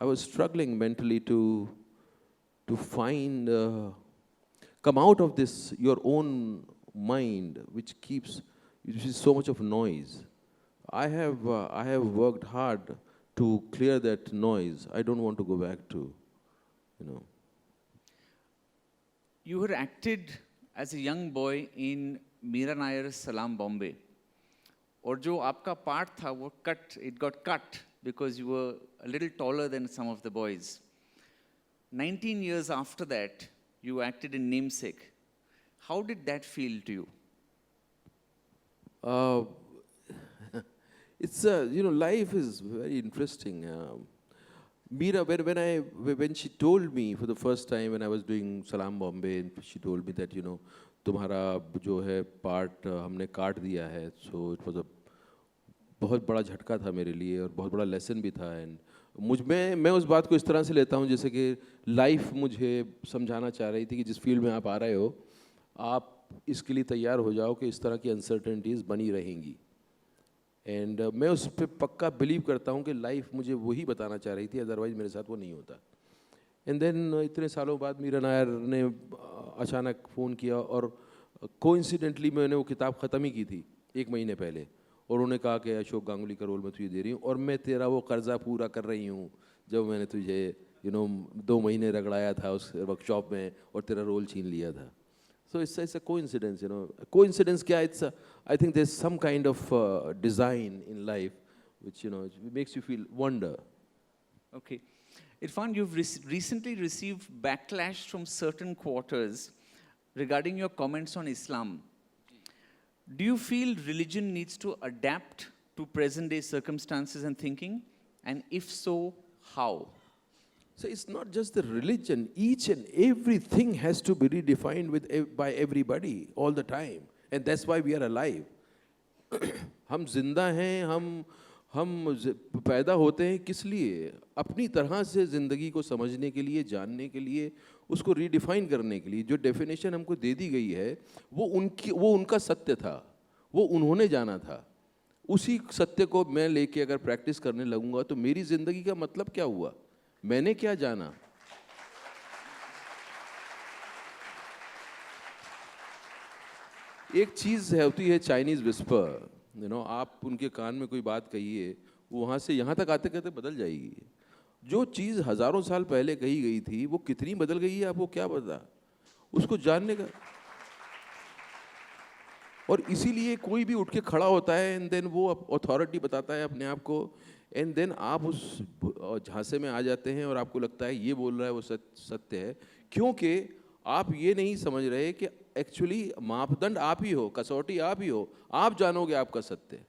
was struggling mentally to find, come out of this your own mind, which is so much of noise. I have worked hard to clear that noise. I don't want to go back to, you know. You had acted as a young boy in Meera Nair's Salaam Bombay. और जो आपका part था वो it got cut because you were a little taller than some of the boys. 19 years after that, you acted in Namesake. How did that feel to you? Uh, life is very interesting. Meera, when she told me for the first time when I was doing Salaam Bombay, and she told me that तुम्हारा जो है part हमने काट दिया है, so it was a बहुत बड़ा झटका था मेरे लिए और बहुत बड़ा lesson भी था. And मैं उस बात को इस तरह से लेता हूँ जैसे कि लाइफ मुझे समझाना चाह रही थी कि जिस फील्ड में आप आ रहे हो, आप इसके लिए तैयार हो जाओ कि इस तरह की अनसर्टेनिटीज़ बनी रहेंगी. एंड मैं उस पर पक्का बिलीव करता हूँ कि लाइफ मुझे वही बताना चाह रही थी, अदरवाइज मेरे साथ वो नहीं होता. एंड देन इतने सालों बाद मीरा नायर ने अचानक फ़ोन किया और कोइंसिडेंटली मैंने वो किताब ख़त्म ही की थी 1 महीने पहले, और उन्होंने कहा कि अशोक गांगुली का रोल मैं तुझे दे रही हूँ और मैं तेरा वो कर्जा पूरा कर रही हूँ जब मैंने तुझे 2 महीने रगड़ाया था उस वर्कशॉप में और तेरा रोल छीन लिया था. So it's a coincidence, Coincidence kya? I think there's some kind of design in life which, it makes you feel wonder. Okay. Irfan, you've recently received backlash from certain quarters regarding your comments on Islam. Do you feel religion needs to adapt to present-day circumstances and thinking? And if so, how? So it's not just the religion. Each and everything has to be redefined by everybody all the time. And that's why we are alive. हम जिंदा हैं, हम पैदा होते हैं किस लिए? अपनी तरह से ज़िंदगी को समझने के लिए, जानने के लिए, उसको रीडिफाइन करने के लिए. जो डेफिनेशन हमको दे दी गई है वो उनका सत्य था, वो उन्होंने जाना था. उसी सत्य को मैं लेके अगर प्रैक्टिस करने लगूंगा तो मेरी ज़िंदगी का मतलब क्या हुआ? मैंने क्या जाना? एक चीज़ होती है चाइनीज़ विस्पर, आप उनके कान में कोई बात कहिए, वो वहाँ से यहाँ तक आते कहते बदल जाएगी. जो चीज़ हज़ारों साल पहले कही गई थी वो कितनी बदल गई है आपको क्या पता? उसको जानने का. और इसीलिए कोई भी उठ के खड़ा होता है एंड देन वो अथॉरिटी बताता है अपने आप को, एंड देन आप उस झांसे में आ जाते हैं और आपको लगता है ये बोल रहा है वो सत्य है, क्योंकि आप ये नहीं समझ रहे कि एक्चुअली मापदंड आप ही हो, कसौटी आप ही हो, आप जानोगे आपका सत्य,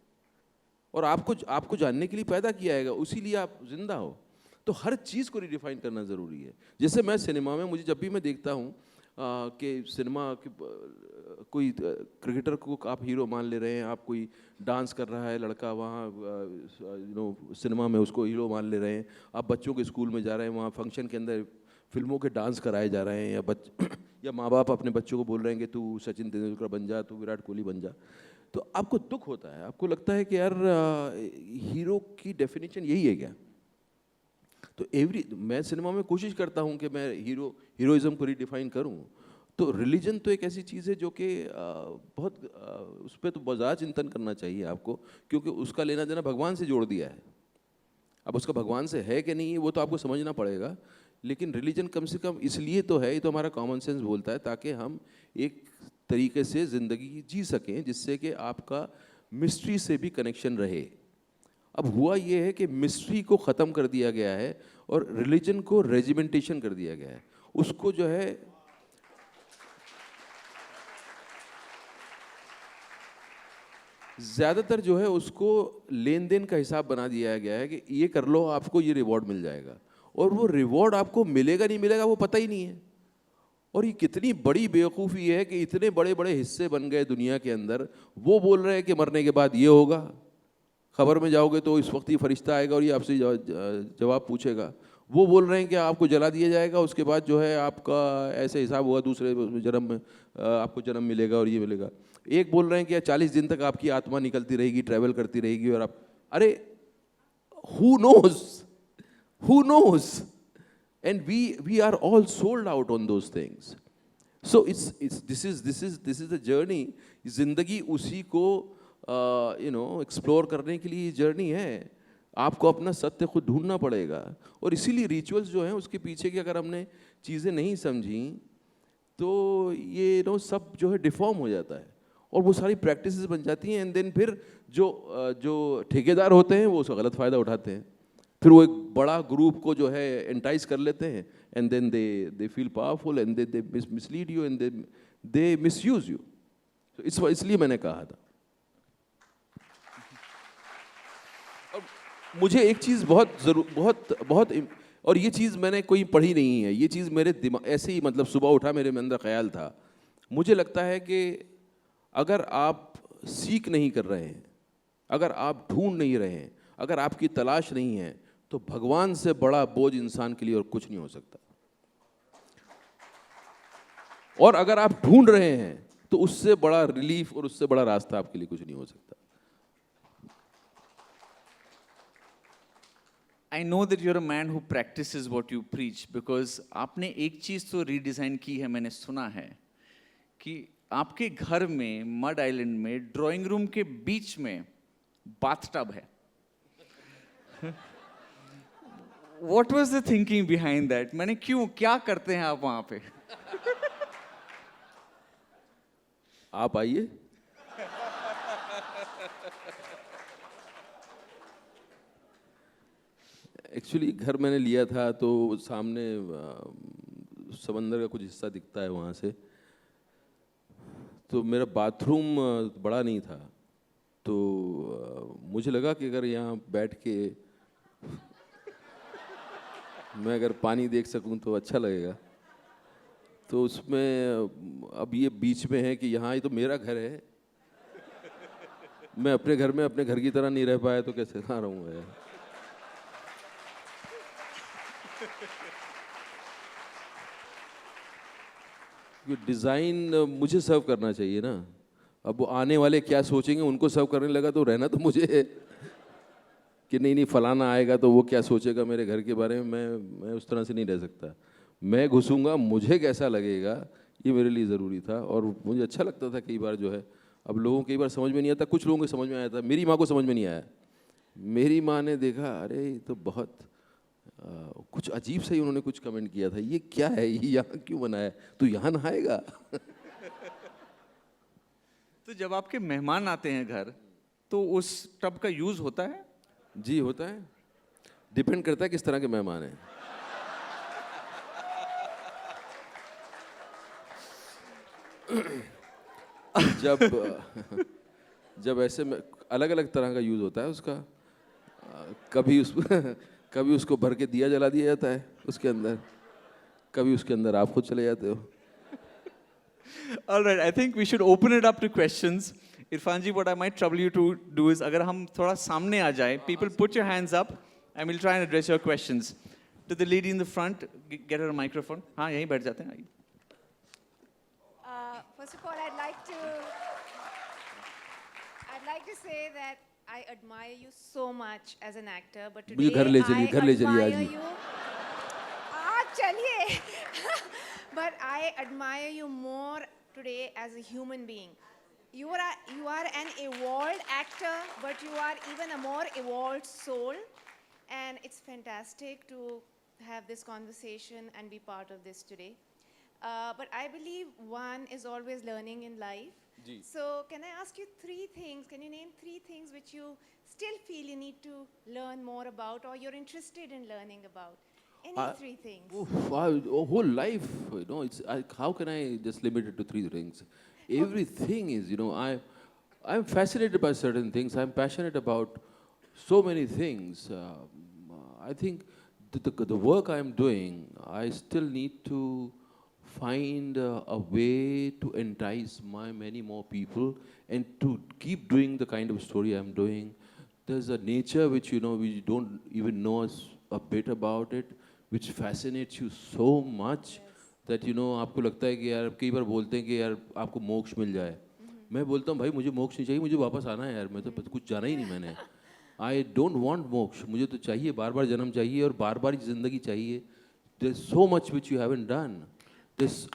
और आपको जानने के लिए पैदा किया है, उसीलिए आप जिंदा हो. तो हर चीज़ को रिडिफाइन करना ज़रूरी है. जैसे मैं सिनेमा में, मुझे जब भी मैं देखता हूँ कि सिनेमा कोई क्रिकेटर को आप हीरो मान ले रहे हैं, आप कोई डांस कर रहा है लड़का वहाँ सिनेमा में उसको हीरो मान ले रहे हैं, आप बच्चों के स्कूल में जा रहे हैं, वहाँ फंक्शन के अंदर फिल्मों के डांस कराए जा रहे हैं, या माँ बाप अपने बच्चों को बोल रहे हैं कि तू सचिन तेंदुलकर बन जा, तू विराट कोहली बन जा. तो आपको दुख होता है, आपको लगता है कि यार हीरो की डेफिनेशन यही है क्या? तो मैं सिनेमा में कोशिश करता हूँ कि मैं हीरोइज़म को रिडिफाइन करूँ. तो रिलीजन तो एक ऐसी चीज़ है जो कि बहुत उस पर तो बहुत ज़्यादा चिंतन करना चाहिए आपको, क्योंकि उसका लेना देना भगवान से जोड़ दिया है. अब उसका भगवान से है कि नहीं वो तो आपको समझना पड़ेगा, लेकिन रिलीजन कम से कम इसलिए तो है, ये तो हमारा कॉमन सेंस बोलता है, ताकि हम एक तरीके से ज़िंदगी जी सकें जिससे कि आपका मिस्ट्री से भी कनेक्शन रहे. अब हुआ ये है कि मिस्ट्री को ख़त्म कर दिया गया है और रिलीजन को रेजिमेंटेशन कर दिया गया है। उसको जो है ज़्यादातर जो है उसको लेन देन का हिसाब बना दिया गया है कि ये कर लो आपको ये रिवॉर्ड मिल जाएगा, और वो रिवॉर्ड आपको मिलेगा नहीं मिलेगा वो पता ही नहीं है। और ये कितनी बड़ी बेवकूफ़ी है कि इतने बड़े बड़े हिस्से बन गए दुनिया के अंदर, वो बोल रहे हैं कि मरने के बाद ये होगा, खबर में जाओगे तो इस वक्त ये फरिश्ता आएगा और ये आपसे जवाब पूछेगा। वो बोल रहे हैं कि आपको जला दिया जाएगा, उसके बाद जो है आपका ऐसे हिसाब होगा, दूसरे जन्म में आपको जन्म मिलेगा और ये मिलेगा। एक बोल रहे हैं कि 40 दिन तक आपकी आत्मा निकलती रहेगी, ट्रैवल करती रहेगी, और आप are who knows, who knows, and we are all sold out on those things. So this is the journey. जिंदगी उसी को एक्सप्लोर करने के लिए जर्नी है। आपको अपना सत्य खुद ढूंढना पड़ेगा, और इसीलिए रिचुअल्स जो हैं उसके पीछे की अगर हमने चीज़ें नहीं समझी तो ये सब जो है डिफॉर्म हो जाता है, और वो सारी प्रैक्टिसेस बन जाती हैं। एंड देन फिर जो ठेकेदार होते हैं वो उसका गलत फ़ायदा उठाते हैं, फिर वो एक बड़ा ग्रुप को जो है एंटाइज कर लेते हैं, and then they feel powerful and they mislead you and they misuse you. इसलिए मैंने कहा था। और मुझे एक चीज़ बहुत और ये चीज़ मैंने कोई पढ़ी नहीं है, ये चीज़ मेरे दिमाग ऐसे ही मतलब सुबह उठा मेरे अंदर ख्याल था। मुझे लगता है कि अगर आप सीख नहीं कर रहे हैं, अगर आप ढूंढ नहीं रहे हैं, अगर आपकी तलाश नहीं है, तो भगवान से बड़ा बोझ इंसान के लिए और कुछ नहीं हो सकता। और अगर आप ढूंढ रहे हैं तो उससे बड़ा रिलीफ और उससे बड़ा रास्ता आपके लिए कुछ नहीं हो सकता। I know that you're a man who practices what you preach, because आपने एक चीज तो रीडिजाइन की है, मैंने सुना है कि आपके घर में मड आइलैंड में ड्राइंग रूम के बीच में बाथटब है। What was the thinking behind that? मैंने क्यों, क्या करते हैं आप वहां पे? आप आइए। एक्चुअली घर मैंने लिया था तो सामने समंदर का कुछ हिस्सा दिखता है वहाँ से, तो मेरा बाथरूम बड़ा नहीं था, तो मुझे लगा कि अगर यहाँ बैठ के मैं अगर पानी देख सकूं तो अच्छा लगेगा। तो उसमें अब ये बीच में है कि यहाँ ही तो मेरा घर है, मैं अपने घर में अपने घर की तरह नहीं रह पाया तो कैसे कहाँ रहूँगा यार। ये डिज़ाइन मुझे सर्व करना चाहिए ना, अब वो आने वाले क्या सोचेंगे उनको सर्व करने लगा तो रहना तो मुझे है कि नहीं फलाना आएगा तो वो क्या सोचेगा मेरे घर के बारे में। मैं उस तरह से नहीं रह सकता। मैं घुसूंगा, मुझे कैसा लगेगा ये मेरे लिए ज़रूरी था, और मुझे अच्छा लगता था। कई बार जो है, अब लोगों को कई बार समझ में नहीं आता, कुछ लोगों को समझ में आया था, मेरी माँ को समझ में नहीं आया। मेरी माँ ने देखा, अरे ये तो बहुत कुछ अजीब सा ही उन्होंने कुछ कमेंट किया था, ये क्या है, ये यहाँ क्यों बना है, तू यहाँ नहाएगा। तो जब आपके मेहमान आते हैं घर तो उस टब का यूज होता है? जी होता है, डिपेंड करता है किस तरह के मेहमान हैं। जब ऐसे में अलग अलग तरह का यूज़ होता है उसका। कभी उसको भर के दिया जला दिया जाता है उसके अंदर, कभी उसके अंदर आप खुद चले जाते हो। All right, I think we should open it up to questions. Irfan ji, what I might trouble you to do is, अगर हम थोड़ा सामने आ जाए, people put your hands up and we'll try and address your questions. To the lady in the front, get her a microphone. हाँ, यहीं बैठ जाते हैं। First of all, I'd like to say that I admire you so much as an actor, but मुझे today घर ले चलिए आज admire ही। you. चलिए. But I admire you more today as a human being. You are an evolved actor, but you are even a more evolved soul, and it's fantastic to have this conversation and be part of this today. But I believe one is always learning in life. So, can I ask you three things? Can you name three things which you still feel you need to learn more about, or you're interested in learning about? Any I- three things? Oof, a whole life, how can I just limit it to three things? Everything is, I'm fascinated by certain things. I'm passionate about so many things. I think the work I'm doing, I still need to find a way to entice many more people and to keep doing the kind of story I'm doing. There's a nature which, we don't even know a bit about it, which fascinates you so much that, आपको लगता है कि यार कई बार बोलते हैं कि यार आपको मोक्ष मिल जाए. मैं बोलता हूँ भाई मुझे मोक्ष नहीं चाहिए, मुझे वापस आना है यार, मैं तो कुछ जाना ही नहीं मैंने. आई डोंट वांट मोक्ष, मुझे तो चाहिए बार बार जन्म चाहिए और बार बार ज़िंदगी चाहिए. There so much which you haven't done this.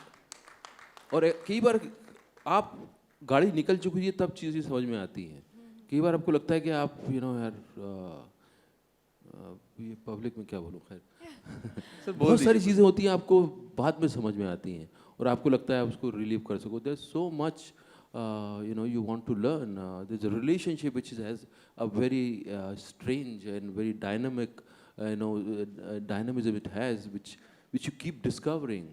और कई बार आप गाड़ी निकल चुकी है तब चीज़ें समझ में आती हैं. कई बार आपको लगता है कि आप यार ये पब्लिक में क्या बोलूँ, खैर बहुत सारी चीज़ें होती हैं आपको बाद में समझ में आती हैं और आपको लगता है आप उसको रिलीव कर सको. There so much you want to learn. There's a relationship which has a very strange and very dynamic, dynamism it has, which you keep discovering.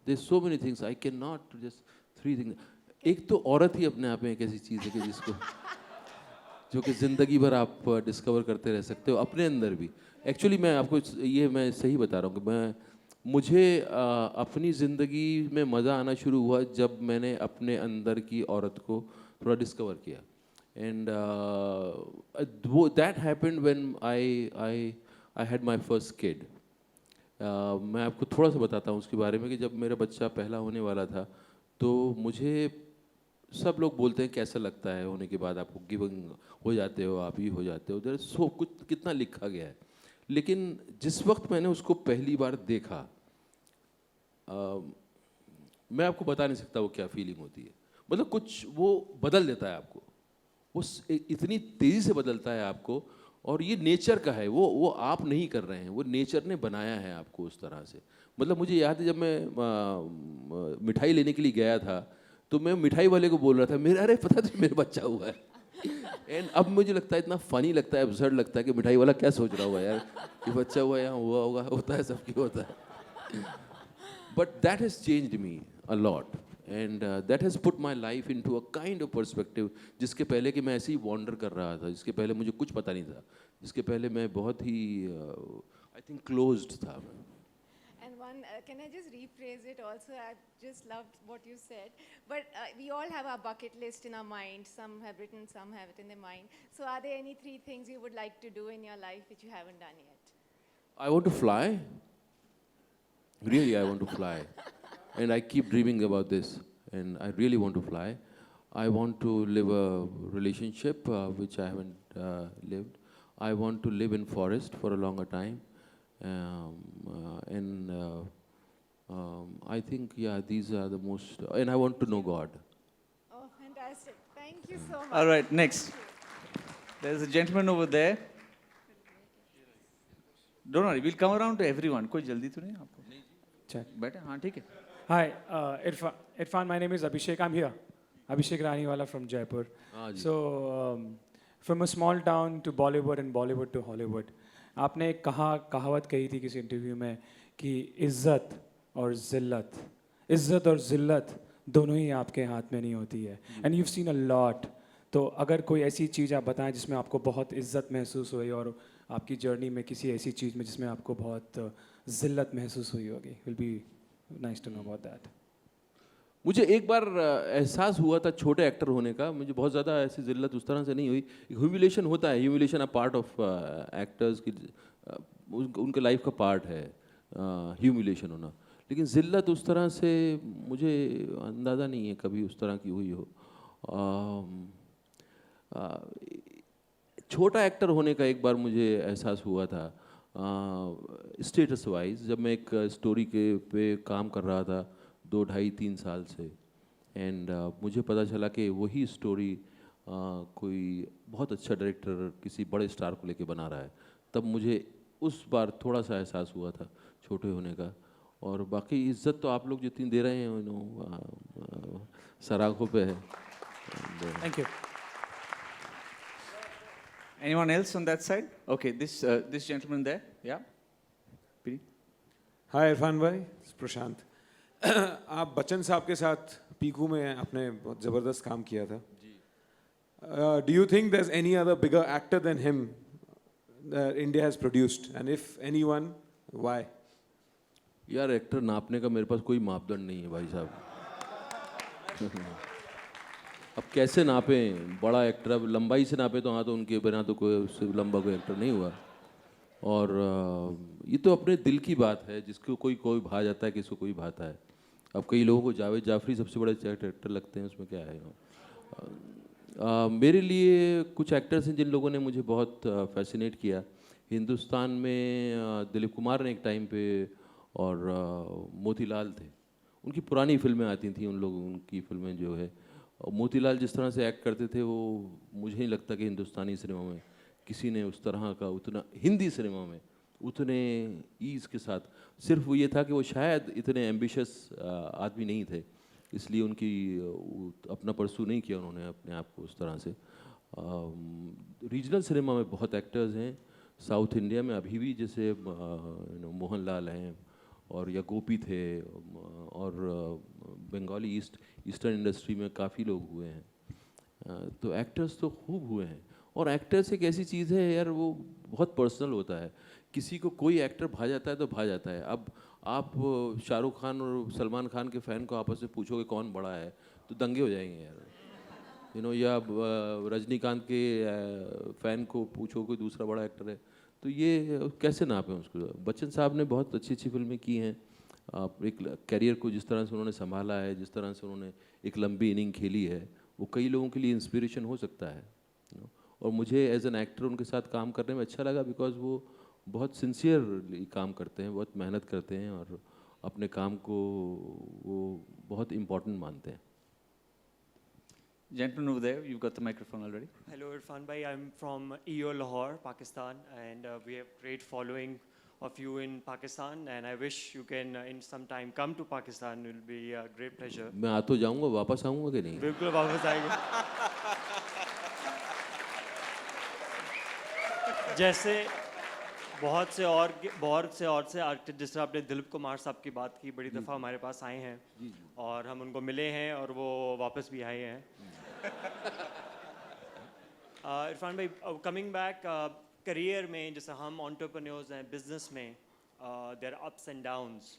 There's so many things. I cannot just three things. एक तो औरत ही अपने आप में एक ऐसी चीज़ है कि जिसको जो कि ज़िंदगी भर आप डिस्कवर करते रह सकते हो अपने अंदर भी. एक्चुअली मैं आपको ये मैं सही बता रहा हूँ कि मुझे अपनी ज़िंदगी में मज़ा आना शुरू हुआ जब मैंने अपने अंदर की औरत को थोड़ा डिस्कवर किया. एंड वो that happened when I had my first kid. मैं आपको थोड़ा सा बताता हूँ उसके बारे में कि जब मेरा बच्चा पहला होने वाला था तो मुझे सब लोग बोलते हैं कैसा लगता है होने के बाद, आपको गिविंग हो जाते हो, आप ही हो जाते हो, देयर सो कुछ कितना लिखा गया है. लेकिन जिस वक्त मैंने उसको पहली बार देखा, मैं आपको बता नहीं सकता वो क्या फीलिंग होती है. मतलब कुछ वो बदल देता है आपको, वो इतनी तेज़ी से बदलता है आपको. और ये नेचर का है, वो आप नहीं कर रहे हैं, वो नेचर ने बनाया है आपको उस तरह से. मतलब मुझे याद है जब मैं मिठाई लेने के लिए गया था तो मैं मिठाई वाले को बोल रहा था मेरा, अरे पता तुझे मेरा बच्चा हुआ है. एंड अब मुझे लगता है इतना फनी लगता है, अब्सर्ड लगता है कि मिठाई वाला क्या सोच रहा होगा यार कि बच्चा हुआ यहाँ हुआ होगा, होता है सबकी होता है. But that has changed me a lot and that has put my life into a kind of perspective. जिसके पहले कि मैं ऐसे ही वॉन्डर कर रहा था, जिसके पहले मुझे कुछ पता नहीं था, जिसके पहले मैं बहुत ही आई थिंक क्लोज्ड था. And one, can I just rephrase it also? I just loved what you said. But we all have our bucket list in our mind. Some have written, some have it in their mind. So are there any three things you would like to do in your life which you haven't done yet? I want to fly. Really, I want to fly. And I keep dreaming about this. And I really want to fly. I want to live a relationship which I haven't lived. I want to live in forest for a longer time. I think, yeah, these are the most, and I want to know God. Oh, fantastic. Thank you so much. All right, next. There's a gentleman over there. Don't worry, we'll come around to everyone. कोई जल्दी तो नहीं है आपको? Check. बैठे, हाँ ठीक है. Hi, Irfan, my name is Abhishek. I'm here. Abhishek Raniwala from Jaipur. हाँ जी. So, from a small town to Bollywood and Bollywood to Hollywood. आपने एक कहावत कही थी किसी इंटरव्यू में कि इज़्ज़त और ज़िल्लत दोनों ही आपके हाथ में नहीं होती है. And you've seen a lot. तो अगर कोई ऐसी चीज़ आप बताएं जिसमें आपको बहुत इज़्ज़त महसूस हुई और आपकी जर्नी में किसी ऐसी चीज़ में जिसमें आपको बहुत ज़िल्लत महसूस हुई होगी. Will be nice to know about that. मुझे एक बार एहसास हुआ था छोटे एक्टर होने का. मुझे बहुत ज़्यादा ऐसी ज़िल्लत उस तरह से नहीं हुई. ह्यूमिलेशन होता है, humiliation a part of actors की, उनके लाइफ का पार्ट है ह्यूमिलेशन होना. लेकिन ज़िल्लत उस तरह से मुझे अंदाज़ा नहीं है कभी उस तरह की हुई हो. छोटा एक्टर होने का एक बार मुझे एहसास हुआ था स्टेटस वाइज, जब मैं एक स्टोरी पे काम कर रहा था 2, 2.5, 3 साल से. एंड मुझे पता चला कि वही स्टोरी कोई बहुत अच्छा डायरेक्टर किसी बड़े स्टार को लेके बना रहा है. तब मुझे उस बार थोड़ा सा एहसास हुआ था छोटे होने का. और बाकी इज़्ज़त तो आप लोग जितनी दे रहे हैं सराखों पे है. Thank you. Anyone else on that side? Okay, this gentleman there. Yeah. Piri? हाय इरफान भाई, प्रशांत. आप बच्चन साहब के साथ पीकू में आपने बहुत ज़बरदस्त काम किया था. Do you think there is any other bigger actor than him India has produced, and if anyone, why? यार एक्टर नापने का मेरे पास कोई मापदंड नहीं है भाई साहब. अब कैसे नापें बड़ा एक्टर? अब लंबाई से नापे तो हाँ, तो उनके बिना तो कोई उससे लंबा कोई एक्टर नहीं हुआ. और ये तो अपने दिल की बात है, जिसको कोई कोई भा जाता है, किसको कोई भाता है. अब कई लोगों को जावेद जाफरी सबसे बड़े एक्टर लगते हैं, उसमें क्या है. मेरे लिए कुछ एक्टर्स हैं जिन लोगों ने मुझे बहुत फैसिनेट किया. हिंदुस्तान में दिलीप कुमार ने एक टाइम पे, और मोतीलाल थे. उनकी पुरानी फिल्में आती थी, उनकी फिल्में जो है, और मोतीलाल जिस तरह से एक्ट करते थे, वो मुझे नहीं लगता कि हिंदुस्तानी सिनेमा में किसी ने उस तरह का उतना, हिंदी सिनेमा में उतने ईज़ के साथ. सिर्फ वो ये था कि वो शायद इतने एम्बिशियस आदमी नहीं थे, इसलिए उनकी अपना परसू नहीं किया उन्होंने अपने आप को उस तरह से. रीजनल सिनेमा में बहुत एक्टर्स हैं. साउथ इंडिया में अभी भी जैसे मोहनलाल हैं, और या गोपी थे, और बंगाली ईस्टर्न इंडस्ट्री में काफ़ी लोग हुए हैं. तो एक्टर्स तो खूब हुए हैं. और एक्टर्स एक ऐसी चीज़ है यार, वो बहुत पर्सनल होता है. किसी को कोई एक्टर भा जाता है तो भा जाता है. अब आप शाहरुख खान और सलमान खान के फ़ैन को आपस में पूछोगे कौन बड़ा है, तो दंगे हो जाएंगे यार. या रजनीकांत के फ़ैन को पूछो कोई दूसरा बड़ा एक्टर है, तो ये कैसे नापें उसको. बच्चन साहब ने बहुत अच्छी अच्छी फिल्में की हैं. आप एक कैरियर को जिस तरह से उन्होंने संभाला है, जिस तरह से उन्होंने एक लंबी इनिंग खेली है, वो कई लोगों के लिए इंस्पिरेशन हो सकता है. और मुझे एज एन एक्टर उनके साथ काम करने में अच्छा लगा, बिकॉज वो बहुत सिंसियरली काम करते हैं, बहुत मेहनत करते हैं, और अपने काम को वो बहुत इम्पोर्टेंट मानते हैं. Gentleman over there, you've got the microphone already. Hello Irfan bhai, I'm from EO Lahore, Pakistan, and we have great following of you in Pakistan, and I wish you can in some time come to Pakistan. It will be a great pleasure. मैं आ तो जाऊँगा, वापस आऊँगा कि नहीं? बिल्कुल वापस आएंगे. जैसे बहुत से आर्टिस्ट, जिस तरह आपने दिलीप कुमार साहब की बात की, बड़ी दफ़ा हमारे पास आए हैं, और हम उनको मिले हैं, और वो वापस भी आए हैं. इरफान भाई, कमिंग बैक, करियर में जैसे हम एंटरप्रेन्योर्स हैं, बिजनेस में there are ups and downs,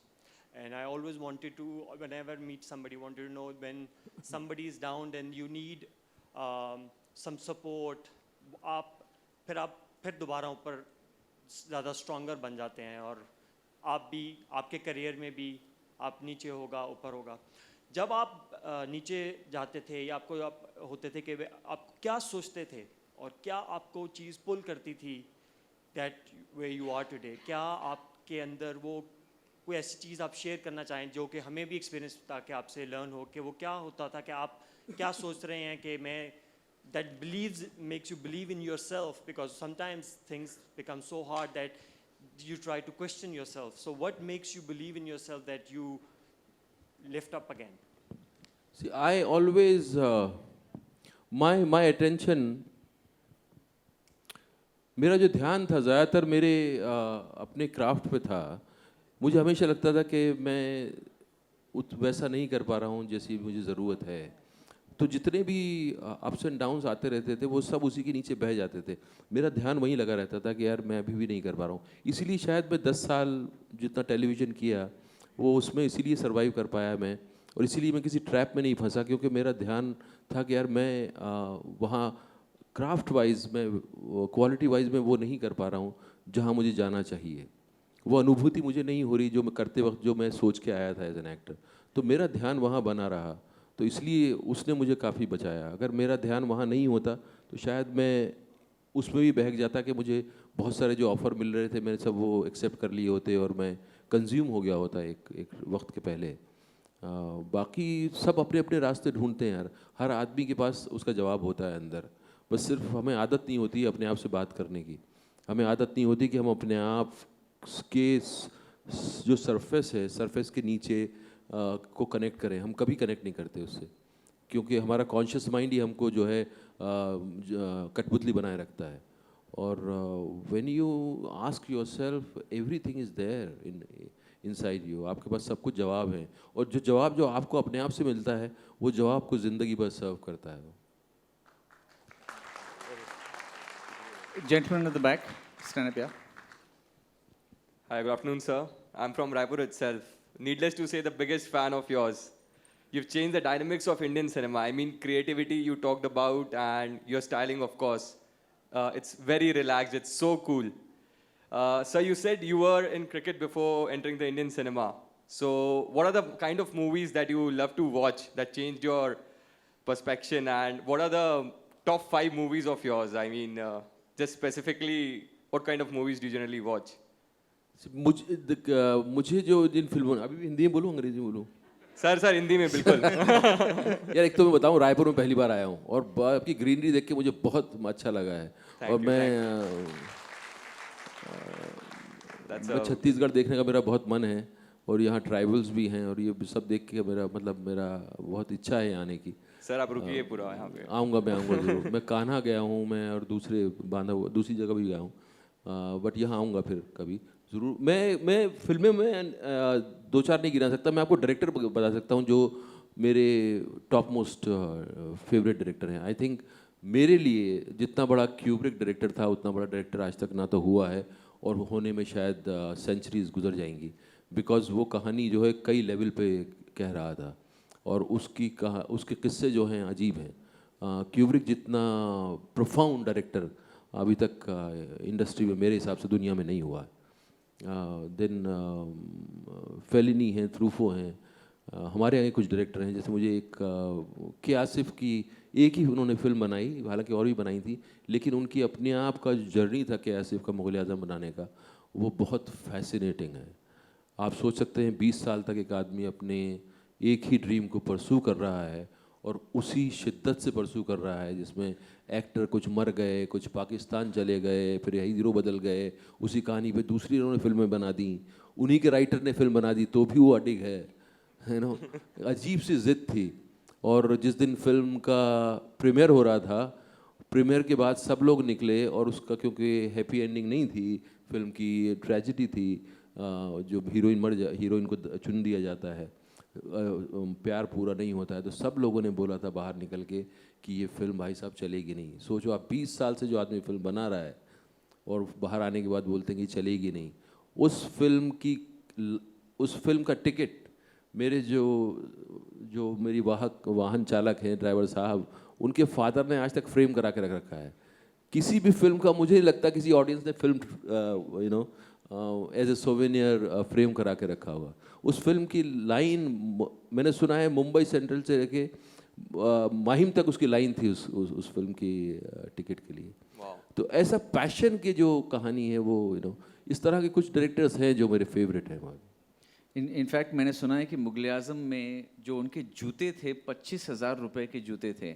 and I always wanted to, whenever meet somebody, wanted to know when somebody is down and you need some support, आप फिर दोबारा ऊपर ज़्यादा स्ट्रॉन्गर बन जाते हैं, और आप भी, आपके करियर में भी आप नीचे होगा ऊपर होगा. जब आप नीचे जाते थे, या आपको आप होते थे, कि आप क्या सोचते थे, और क्या आपको चीज़ पुल करती थी that way you are today? क्या आपके अंदर वो कोई ऐसी चीज़ आप शेयर करना चाहें जो कि हमें भी एक्सपीरियंस था, कि आपसे लर्न हो, कि वो क्या होता था, कि आप क्या सोच रहे हैं, कि मैं that makes you believe in yourself, because sometimes things become so hard that you try to question yourself. So what makes you believe in yourself that you lift up again? See, I always my attention, मेरा जो ध्यान था ज़्यादातर मेरे अपने craft पे था. मुझे हमेशा लगता था कि मैं वैसा नहीं कर पा रहा हूँ जैसी मुझे ज़रूरत है. तो जितने भी अप्स एंड डाउन्स आते रहते थे, वो सब उसी के नीचे बह जाते थे. मेरा ध्यान वहीं लगा रहता था कि यार मैं अभी भी नहीं कर पा रहा हूँ. इसीलिए शायद मैं 10 साल जितना टेलीविज़न किया, वो उसमें इसीलिए सर्वाइव कर पाया मैं, और इसीलिए मैं किसी ट्रैप में नहीं फंसा, क्योंकि मेरा ध्यान था कि यार मैं वहाँ क्राफ्ट वाइज में, क्वालिटी वाइज में वो नहीं कर पा रहा हूँ जहाँ मुझे जाना चाहिए. वो अनुभूति मुझे नहीं हो रही जो मैं करते वक्त, जो मैं सोच के आया था एज एन एक्टर. तो मेरा ध्यान वहाँ बना रहा, तो इसलिए उसने मुझे काफ़ी बचाया. अगर मेरा ध्यान वहाँ नहीं होता तो शायद मैं उसमें भी बहक जाता, कि मुझे बहुत सारे जो ऑफ़र मिल रहे थे मैंने सब वो एक्सेप्ट कर लिए होते, और मैं कंज्यूम हो गया होता एक वक्त के पहले. बाकी सब अपने अपने रास्ते ढूंढते हैं यार. हर आदमी के पास उसका जवाब होता है अंदर. बस सिर्फ हमें आदत नहीं होती अपने आप से बात करने की. हमें आदत नहीं होती कि हम अपने आप के जो सरफेस है, सरफेस के नीचे को कनेक्ट करें. हम कभी कनेक्ट नहीं करते उससे. क्योंकि हमारा कॉन्शियस माइंड ही हमको जो है कठपुतली बनाए रखता है। और when you ask yourself everything is there inside you, आपके पास सब कुछ जवाब है, और जो जवाब जो आपको अपने आप से मिलता है वो जवाब को ज़िंदगी भर सर्व करता है। Gentleman at the back, stand up, yeah. Hi, good afternoon, sir. I'm from Raipur itself. Needless to say, the biggest fan of yours. You've changed the dynamics of Indian cinema. I mean, creativity you talked about and your styling, of course. It's very relaxed. It's so cool. Sir, you said you were in cricket before entering the Indian cinema. So, what are the kind of movies that you love to watch that changed your perspective? And what are the top 5 movies of yours? I mean, just specifically, what kind of movies do you generally watch? मुझे जो जिन फिल्मों, अभी भी हिंदी में बोलूँ अंग्रेजी में बोलूँ? सर हिंदी में बिल्कुल। यार एक तो मैं बताऊँ, रायपुर में पहली बार आया हूँ और आपकी ग्रीनरी देख के मुझे बहुत अच्छा लगा है। और मैं छत्तीसगढ़ देखने का मेरा बहुत मन है, और यहाँ ट्राइबल्स भी हैं, और ये सब देख के मेरा बहुत इच्छा है आने की। सर आप रुकिए पूरा यहाँ पे। आऊँगा जरूर। मैं कान्हा गया हूँ मैं, और दूसरी जगह भी गया हूँ, बट यहाँ आऊँगा फिर कभी ज़रूर। मैं फिल्में में 2-4 नहीं गिना सकता, मैं आपको डायरेक्टर बता सकता हूँ जो मेरे टॉप मोस्ट फेवरेट डायरेक्टर हैं। आई थिंक मेरे लिए जितना बड़ा क्यूब्रिक डायरेक्टर था उतना बड़ा डायरेक्टर आज तक ना तो हुआ है, और होने में शायद सेंचुरीज गुजर जाएंगी, बिकॉज वो कहानी जो है कई लेवल पे कह रहा था, और उसके किस्से जो हैं अजीब हैं। क्यूब्रिक जितना प्रोफाउंड डायरेक्टर अभी तक इंडस्ट्री में मेरे हिसाब से दुनिया में नहीं हुआ है। देन फेलिनी हैं, ट्रूफो हैं, हमारे यहाँ कुछ डायरेक्टर हैं, जैसे मुझे एक के आसिफ की एक ही उन्होंने फिल्म बनाई, हालांकि और भी बनाई थी, लेकिन उनकी अपने आप का जो जर्नी था के आसिफ का मुग़ल आज़म बनाने का, वो बहुत फैसिनेटिंग है। आप सोच सकते हैं 20 साल तक एक आदमी अपने एक ही ड्रीम को परसू कर रहा है, और उसी शिद्दत से परसू कर रहा है जिसमें एक्टर कुछ मर गए, कुछ पाकिस्तान चले गए, फिर हीरो बदल गए, उसी कहानी पे दूसरी उन्होंने फिल्में बना दी, उन्हीं के राइटर ने फिल्म बना दी तो भी वो अडिग है नो। अजीब सी ज़िद थी। और जिस दिन फिल्म का प्रीमियर हो रहा था, प्रीमियर के बाद सब लोग निकले, और उसका क्योंकि हैप्पी एंडिंग नहीं थी फिल्म की, ट्रेजिडी थी, जो हीरोइन को चुन दिया जाता है, प्यार पूरा नहीं होता है, तो सब लोगों ने बोला था बाहर निकल के कि ये फिल्म भाई साहब चलेगी नहीं। सोचो आप 20 साल से जो आदमी फिल्म बना रहा है और बाहर आने के बाद बोलते हैं कि चलेगी नहीं। उस फिल्म का टिकट मेरे जो मेरी वाहन चालक हैं, ड्राइवर साहब, उनके फादर ने आज तक फ्रेम करा के रख रखा है। किसी भी फिल्म का मुझे नहीं लगता किसी ऑडियंस ने film as a souvenir frame करा के रखा हुआ। उस फिल्म की लाइन मैंने सुना है मुंबई सेंट्रल से लेके माहिम तक उसकी लाइन थी उस फिल्म की टिकट के लिए। तो ऐसा पैशन की जो कहानी है वो इस तरह के कुछ डायरेक्टर्स हैं जो मेरे फेवरेट हैं। इनफैक्ट मैंने सुना है कि मुग़ल आज़म में जो उनके जूते थे 25,000 रुपए के जूते थे,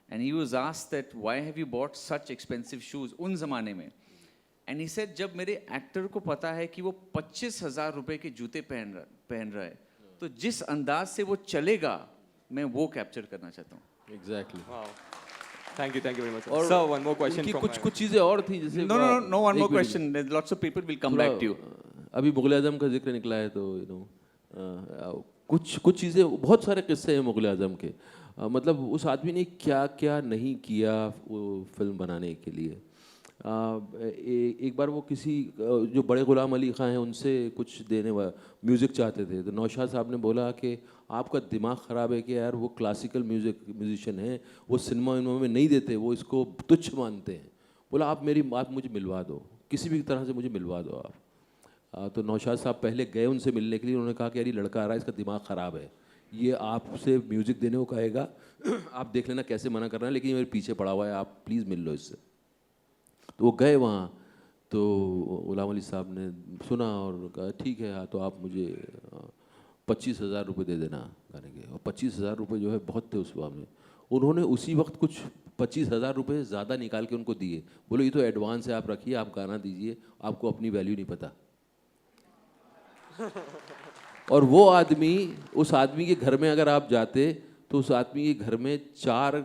and he was asked that why have you bought such expensive shoes उन ज़माने में, एंड ही सेड जब मेरे एक्टर को पता है कि वो 25,000 रुपए के जूते पहन रहा है, तो जिस अंदाज से वो चलेगा मैं वो कैप्चर करना चाहता हूँ। Exactly. Thank you very much. Sir, one more question from कुछ चीज़ें और थी जैसे No, one more question. Lots of people will come back to you. अभी मुग़ल आज़म का जिक्र निकला है तो कुछ चीज़ें, बहुत सारे किस्से हैं मुग़ल आज़म के, मतलब उस आदमी ने क्या क्या नहीं किया वो फिल्म बनाने के लिए। एक बार वो किसी जो बड़े ग़ुलाम अली ख़ां हैं उनसे कुछ देने वाला म्यूज़िक चाहते थे, तो नौशाद साहब ने बोला कि आपका दिमाग ख़राब है कि यार वो क्लासिकल म्यूज़िशियन है, वो सिनेमा में नहीं देते, वो इसको तुच्छ मानते हैं। बोला आप मुझे मिलवा दो, किसी भी तरह से मुझे मिलवा दो आप। तो नौशाद साहब पहले गए उनसे मिलने के लिए, उन्होंने कहा कि यार ये लड़का आ रहा है, इसका दिमाग ख़राब है, ये आपसे म्यूज़िक देने को कहेगा, आप देख लेना कैसे मना करना है, लेकिन ये मेरे पीछे पड़ा हुआ है, आप प्लीज़ मिल लो इससे। तो वो गए वहाँ, तो ग़ुलाम अली साहब ने सुना और कहा ठीक है, हाँ तो आप मुझे 25,000 रुपये दे देना गाने के। और 25,000 रुपये जो है बहुत थे उस वक्त में। उन्होंने उसी वक्त कुछ 25,000 रुपये ज़्यादा निकाल के उनको दिए, बोले ये तो एडवांस है, आप रखिए, आप गाना दीजिए, आपको अपनी वैल्यू नहीं पता। और वो आदमी, उस आदमी के घर में अगर आप जाते तो उस आदमी के घर में 4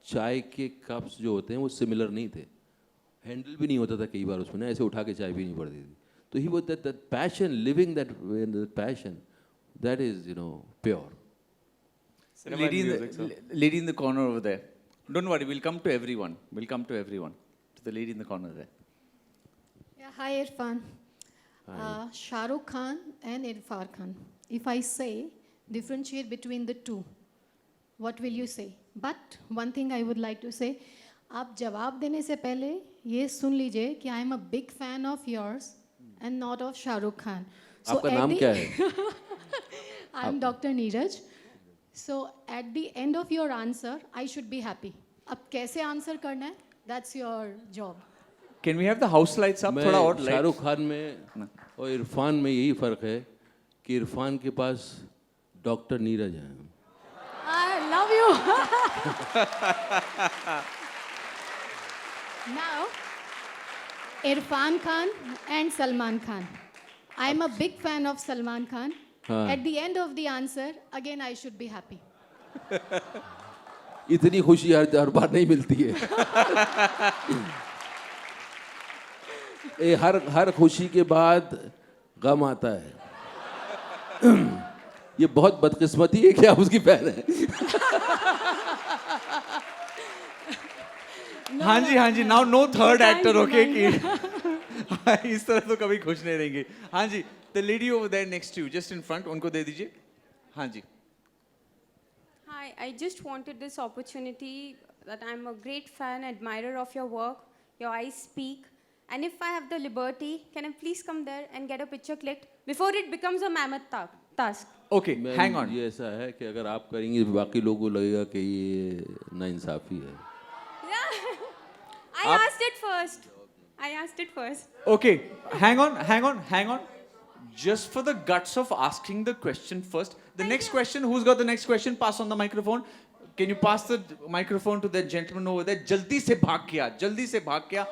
चाय के कप्स जो होते हैं वो सिमिलर नहीं थे, हैंडल भी नहीं होता था कई बार उसमें ना, ऐसे उठा के चाय पीनी पड़ती थी. तो he was that passion, living that passion, that is pure. Cinema Lady and in, music, sir. lady in the corner over there. Don't worry, we'll come to everyone. We'll come to everyone. To the lady in the corner there. Yeah, hi Irfan. Shah Rukh Khan and Irfan Khan. If I say differentiate between the two, what will you say? But one thing I would like to say, आप जवाब देने से पहले ये सुन लीजिए कि I am a big fan of yours and not of Shah Rukh Khan. आपका at नाम the- क्या है? I am Dr. Neeraj. So at the end of your answer, I should be happy. अब कैसे आंसर करना है? That's your job. Can we have the house lights up? थोड़ा और मैं lights. शाहरुख खान में और इरफान में यही फ़र्क है कि इरफान के पास डॉक्टर नीरज हैं. I love you. Now, Irfan Khan and Salman Khan. I am a big fan of Salman Khan. हाँ. At the end of the answer, again I should be happy. इतनी खुशी हर बार नहीं मिलती है. हर खुशी के बाद गम आता है. ये बहुत बदकिस्मती है कि आप उसकी फैन है. हाँ जी now no third Thank actor you, okay thank कि इस तरह तो कभी खुश नहीं रहेंगे. हाँ जी, the lady over there next to you just in front, उनको दे दीजिए. हाँ जी. Hi, I just wanted this opportunity that I'm a great fan, admirer of your work. Your eyes speak. And if I have the liberty, can I please come there and get a picture clicked before it becomes a mammoth task? Okay hang on. ये ऐसा है कि अगर आप करेंगे बाकी लोगों को लगेगा कि ये नाइंसाफ़ी है. Yeah, I asked it first. I asked it first. Okay, hang on. Just for the guts of asking the question first. The next question, who's got the next question? Pass on the microphone. Can you pass the microphone to that gentleman over there? जल्दी से भाग गया.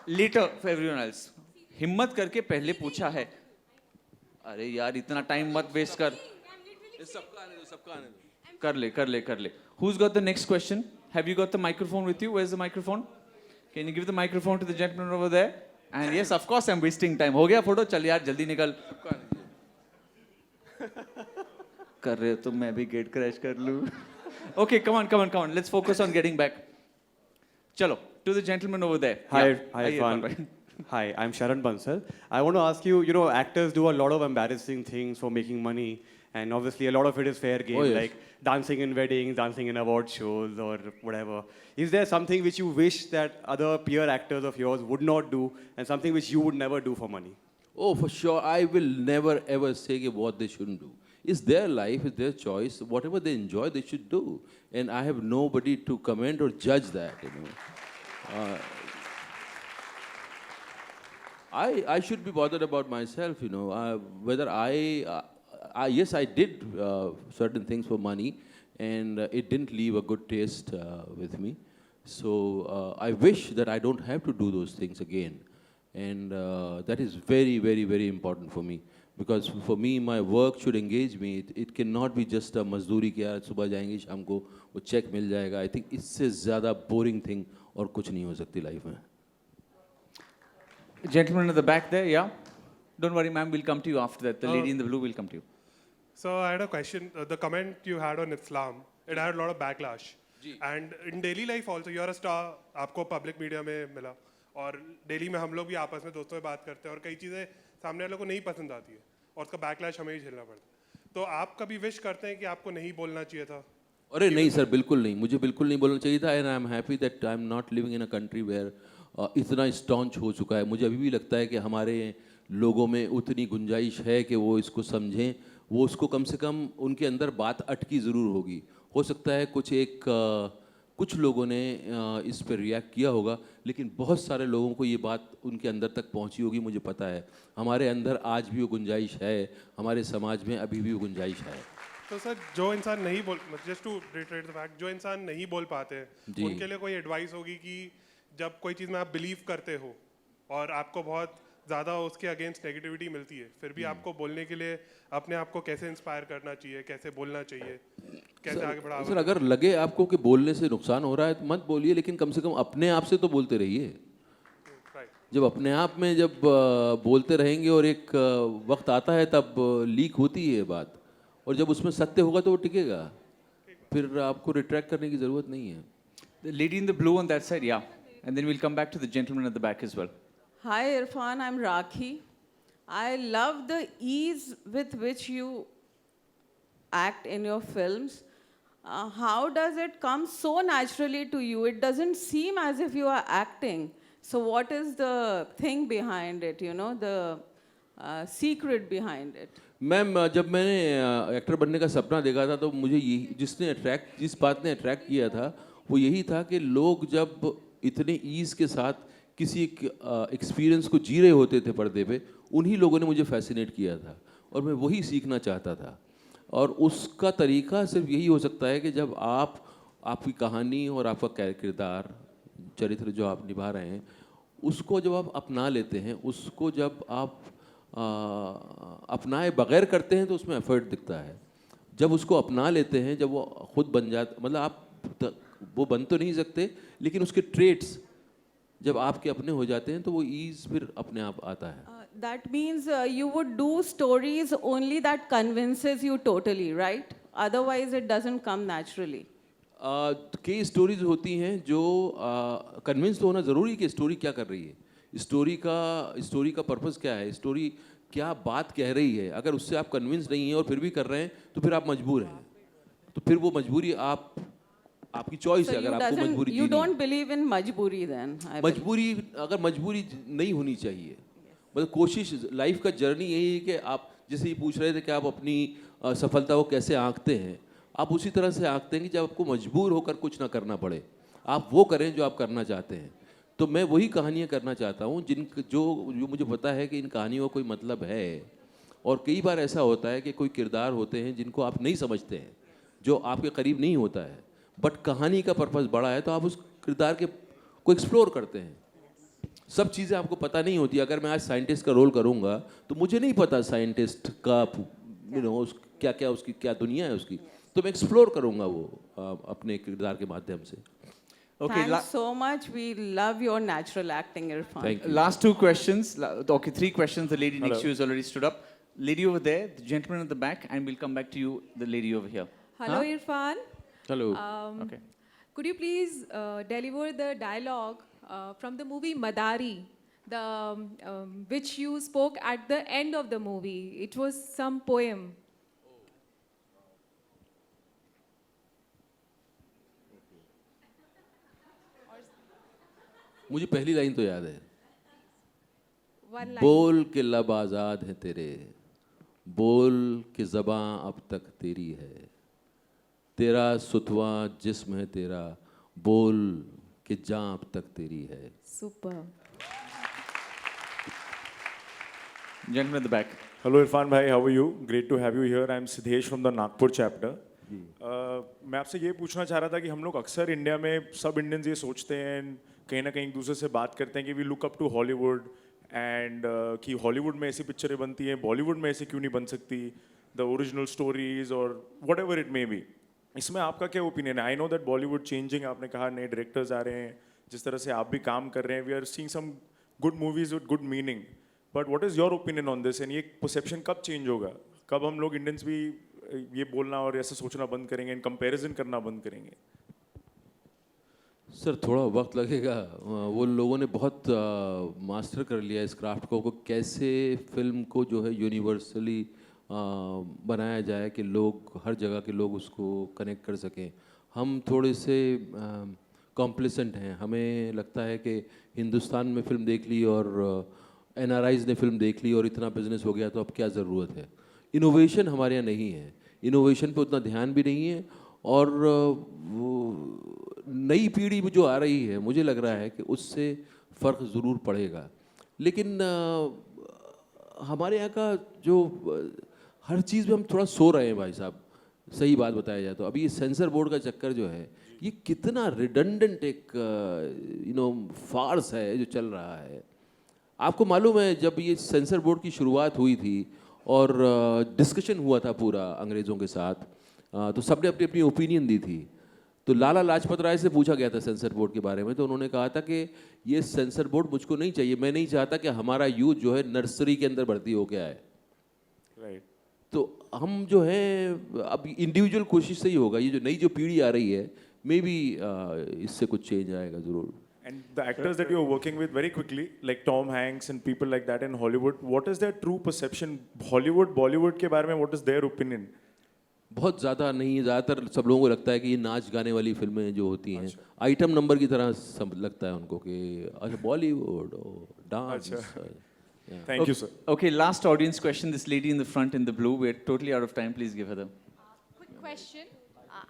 Later for everyone else. हिम्मत करके पहले पूछा है. अरे यार इतना टाइम मत वेस्ट कर. सबका आने दो. कर ले. Who's got the next question? Have you got the microphone with you? Where's the microphone? Can you give the microphone to the gentleman over there? And yes, of course, I'm wasting time. हो गया photo? चल यार जल्दी निकल. कर रहे हो तो मैं भी गेट क्रैश कर लूँ. Okay, come on. Let's focus on getting back. Chalo, to the gentleman over there. Hi, Yeah. hi, Irfan Irfan. bhai. Hi, I'm Sharan Bansal. I want to ask you, actors do a lot of embarrassing things for making money, and obviously a lot of it is fair game, Oh, yes. like dancing in weddings, dancing in award shows, or whatever. Is there something which you wish that other peer actors of yours would not do, and something which you would never do for money? Oh, for sure. I will never ever say what they shouldn't do. It's their life, it's their choice. Whatever they enjoy, they should do. And I have nobody to comment or judge that. I should be bothered about myself. Whether yes, I did certain things for money, and it didn't leave a good taste with me. So I wish that I don't have to do those things again. And that is very, very, very important for me. Because for me, my work should engage me. It cannot be just a मजदूरी कि यार सुबह जाएंगे शाम को वो check मिल जाएगा. I think इससे ज़्यादा boring thing और कुछ नहीं हो सकती लाइफ में. Gentleman at the back there, yeah. Don't worry, ma'am. We'll come to you after that. The lady in the blue will come to you. So I had a question. The comment you had on Islam, it had a lot of backlash. And in daily life also, you're a star. आपको public media में मिला. और daily में हम लोग भी आपस में दोस्तों में बात करते हैं और कई चीज़ें सामने वालों को नहीं पसंद आती है और उसका बैकलैश हमें ही झेलना पड़ता है. तो आप कभी विश करते हैं कि आपको नहीं बोलना चाहिए था? अरे नहीं सर, बिल्कुल नहीं. मुझे बिल्कुल नहीं बोलना चाहिए था. And I am happy that I am not living in a country where इतना स्टॉन्च हो चुका है. मुझे अभी भी लगता है कि हमारे लोगों में उतनी गुंजाइश है कि वो इसको समझें. वो उसको कम से कम उनके अंदर बात अटकी ज़रूर होगी. हो सकता है कुछ लोगों ने इस पर रिएक्ट किया होगा, लेकिन बहुत सारे लोगों को ये बात उनके अंदर तक पहुंची होगी. मुझे पता है हमारे अंदर आज भी वो गुंजाइश है, हमारे समाज में अभी भी वो गुंजाइश है. तो सर जो इंसान नहीं बोल, just to retreat the fact, जो इंसान नहीं बोल पाते हैं उनके लिए कोई एडवाइस होगी कि जब कोई चीज़ में आप बिलीव करते हो और आपको बहुत ज़्यादा उसके अगेंस्ट नेगेटिविटी मिलती है, फिर भी आपको बोलने के लिए अपने आप को कैसे इंस्पायर करना चाहिए, कैसे बोलना चाहिए, कैसे आगे बढ़ावा सर अगर लगे आपको कि बोलने से नुकसान हो रहा है तो मत बोलिए, लेकिन कम से कम अपने आप से तो बोलते रहिए। जब अपने आप में जब बोलते रहेंगे और एक वक्त आता है तब लीक होती है बात, और जब उसमें सत्य होगा तो वो टिकेगा, फिर आपको रिट्रैक्ट करने की ज़रूरत नहीं है। The lady in the blue on that side, yeah. And then we'll come back to the gentleman at the back as well. Hi Irfan, I'm Rakhi. I love the ease with which you act in your films. How does it come so naturally to you? It doesn't seem as if you are acting. So what is the thing behind it, you know, the secret behind it? Ma'am जब मैंने actor बनने का सपना देखा था तो मुझे यही जिस बात ने अट्रैक्ट किया था वो यही था कि लोग जब इतने ईज़ के साथ किसी एक एक्सपीरियंस को जी रहे होते थे पर्दे पे, उन्हीं लोगों ने मुझे फैसिनेट किया था और मैं वही सीखना चाहता था। और उसका तरीका सिर्फ यही हो सकता है कि जब आपकी कहानी और आपका किरदार चरित्र जो आप निभा रहे हैं उसको जब आप अपना लेते हैं, उसको जब आप अपनाए बगैर करते हैं तो उसमें एफर्ट दिखता है। जब उसको अपना लेते हैं, जब वो खुद बन जाता, मतलब आप वो बन तो नहीं सकते लेकिन उसके ट्रेट्स जब आपके अपने हो जाते हैं तो वो ईज फिर अपने आप आता है। That means you would do stories only that convinces you totally, right? Otherwise it doesn't come naturally. कई स्टोरीज होती हैं जो कन्विंस होना ज़रूरी है कि स्टोरी क्या कर रही है, स्टोरी का पर्पस क्या है, स्टोरी क्या बात कह रही है। अगर उससे आप कन्विंस नहीं हैं और फिर भी कर रहे हैं तो फिर आप मजबूर हैं, तो फिर वो मजबूरी आपकी चॉइस है। अगर आपको मजबूरी you don't believe in majburi then? मजबूरी नहीं होनी चाहिए। मतलब कोशिश, लाइफ का जर्नी यही है कि आप जैसे ये पूछ रहे थे कि आप अपनी सफलता को कैसे आंकते हैं, आप उसी तरह से आंकते हैं कि जब आपको मजबूर होकर कुछ ना करना पड़े, आप वो करें जो आप करना चाहते हैं। तो मैं वही कहानियाँ करना चाहता हूँ जो मुझे पता है कि इन कहानियों का कोई मतलब है। और कई बार ऐसा होता है कि कोई किरदार होते हैं जिनको आप नहीं समझते हैं, जो आपके करीब नहीं होता है, बट कहानी का पर्पस बड़ा है तो आप उस किरदार को एक्सप्लोर करते हैं। सब चीज़ें आपको पता नहीं होती। अगर मैं आज साइंटिस्ट का रोल करूँगा तो मुझे नहीं पता साइंटिस्ट का क्या उसकी क्या दुनिया है उसकी, तो मैं एक्सप्लोर करूँगा वो अपने किरदार के माध्यम से। Okay, Thanks so much. We love your natural acting, Irfan. Thank you. Last two questions. Okay, three questions. The lady next to you has already stood up. Lady over there, the gentleman at the back, and we'll come back to you, the lady over here. Hello, Irfan. Hello. Okay. Could you please deliver the dialogue from the movie Madari, which you spoke at the end of the movie? It was some poem. मुझे पहली line तो याद है, One line. बोल के लब आज़ाद हैं तेरे, बोल के ज़बां अब तक तेरी है, तेरा सुतवा जिस्म है तेरा, बोल के जां अब तक तेरी है। Super. Gentleman at the back. Hello Irfan bhai, how are you? Great to have you here. I'm Sidhesh from the Nagpur chapter. मैं आपसे ये पूछना चाह रहा था कि हम लोग अक्सर इंडिया में सब इंडियंस ये सोचते हैं, कहीं ना कहीं एक दूसरे से बात करते हैं कि we look up to Hollywood and कि हॉलीवुड में ऐसी पिक्चरें बनती हैं, बॉलीवुड में ऐसे क्यों नहीं बन सकती, द ओरिजिनल स्टोरीज और what ever it may be. इसमें आपका क्या ओपिनियन है? I know that Bollywood changing, आपने कहा नए डायरेक्टर्स आ रहे हैं, जिस तरह से आप भी काम कर रहे हैं, we are seeing some good movies with good meaning, but what is your opinion on this? And ये परसेप्शन कब चेंज होगा? कब हम लोग इंडियंस भी ये बोलना और ऐसा सोचना बंद करेंगे एंड कंपैरिजन करना बंद करेंगे? सर थोड़ा वक्त लगेगा। वो लोगों ने बहुत मास्टर कर लिया इस क्राफ्ट को कैसे फिल्म को जो है यूनिवर्सली बनाया जाए कि लोग, हर जगह के लोग उसको कनेक्ट कर सकें। हम थोड़े से कॉम्प्लिसेंट हैं, हमें लगता है कि हिंदुस्तान में फ़िल्म देख ली और NRIs ने फिल्म देख ली और इतना बिजनेस हो गया तो अब क्या ज़रूरत है। इनोवेशन हमारे यहाँ नहीं है, इनोवेशन पे उतना ध्यान भी नहीं है, और वो नई पीढ़ी जो आ रही है मुझे लग रहा है कि उससे फ़र्क ज़रूर पड़ेगा। लेकिन हमारे यहाँ का जो हर चीज़ में हम थोड़ा सो रहे हैं भाई साहब, सही बात बताया जाए तो। अभी ये सेंसर बोर्ड का चक्कर जो है ये कितना रिडंडेंट एक फार्स है जो चल रहा है। आपको मालूम है जब ये सेंसर बोर्ड की शुरुआत हुई थी और डिस्कशन हुआ था पूरा अंग्रेज़ों के साथ, तो सबने अपनी अपनी ओपिनियन दी थी। तो लाला लाजपत राय से पूछा गया था सेंसर बोर्ड के बारे में, तो उन्होंने कहा था कि ये सेंसर बोर्ड मुझको नहीं चाहिए, मैं नहीं चाहता कि हमारा यूथ जो है नर्सरी के अंदर भर्ती हो के आए। राइट। तो हम जो है अब इंडिविजुअल कोशिश से ही होगा, ये जो नई जो पीढ़ी आ रही है मे बी इससे कुछ चेंज आएगा ज़रूर। And the actors that you're working with very quickly, like Tom Hanks and people like that in Hollywood, what is their true perception? Hollywood, Bollywood के बारे में what is their opinion? बहुत ज़्यादा नहीं है, ज़्यादातर सब लोगों को लगता है कि ये नाच गाने वाली फिल्में जो होती हैं आइटम नंबर की तरह सब लगता है उनको कि अच्छा Bollywood dance. Thank you, sir. Okay, last audience question. This lady in the front in the blue. We're totally out of time. Please give her the. Quick question.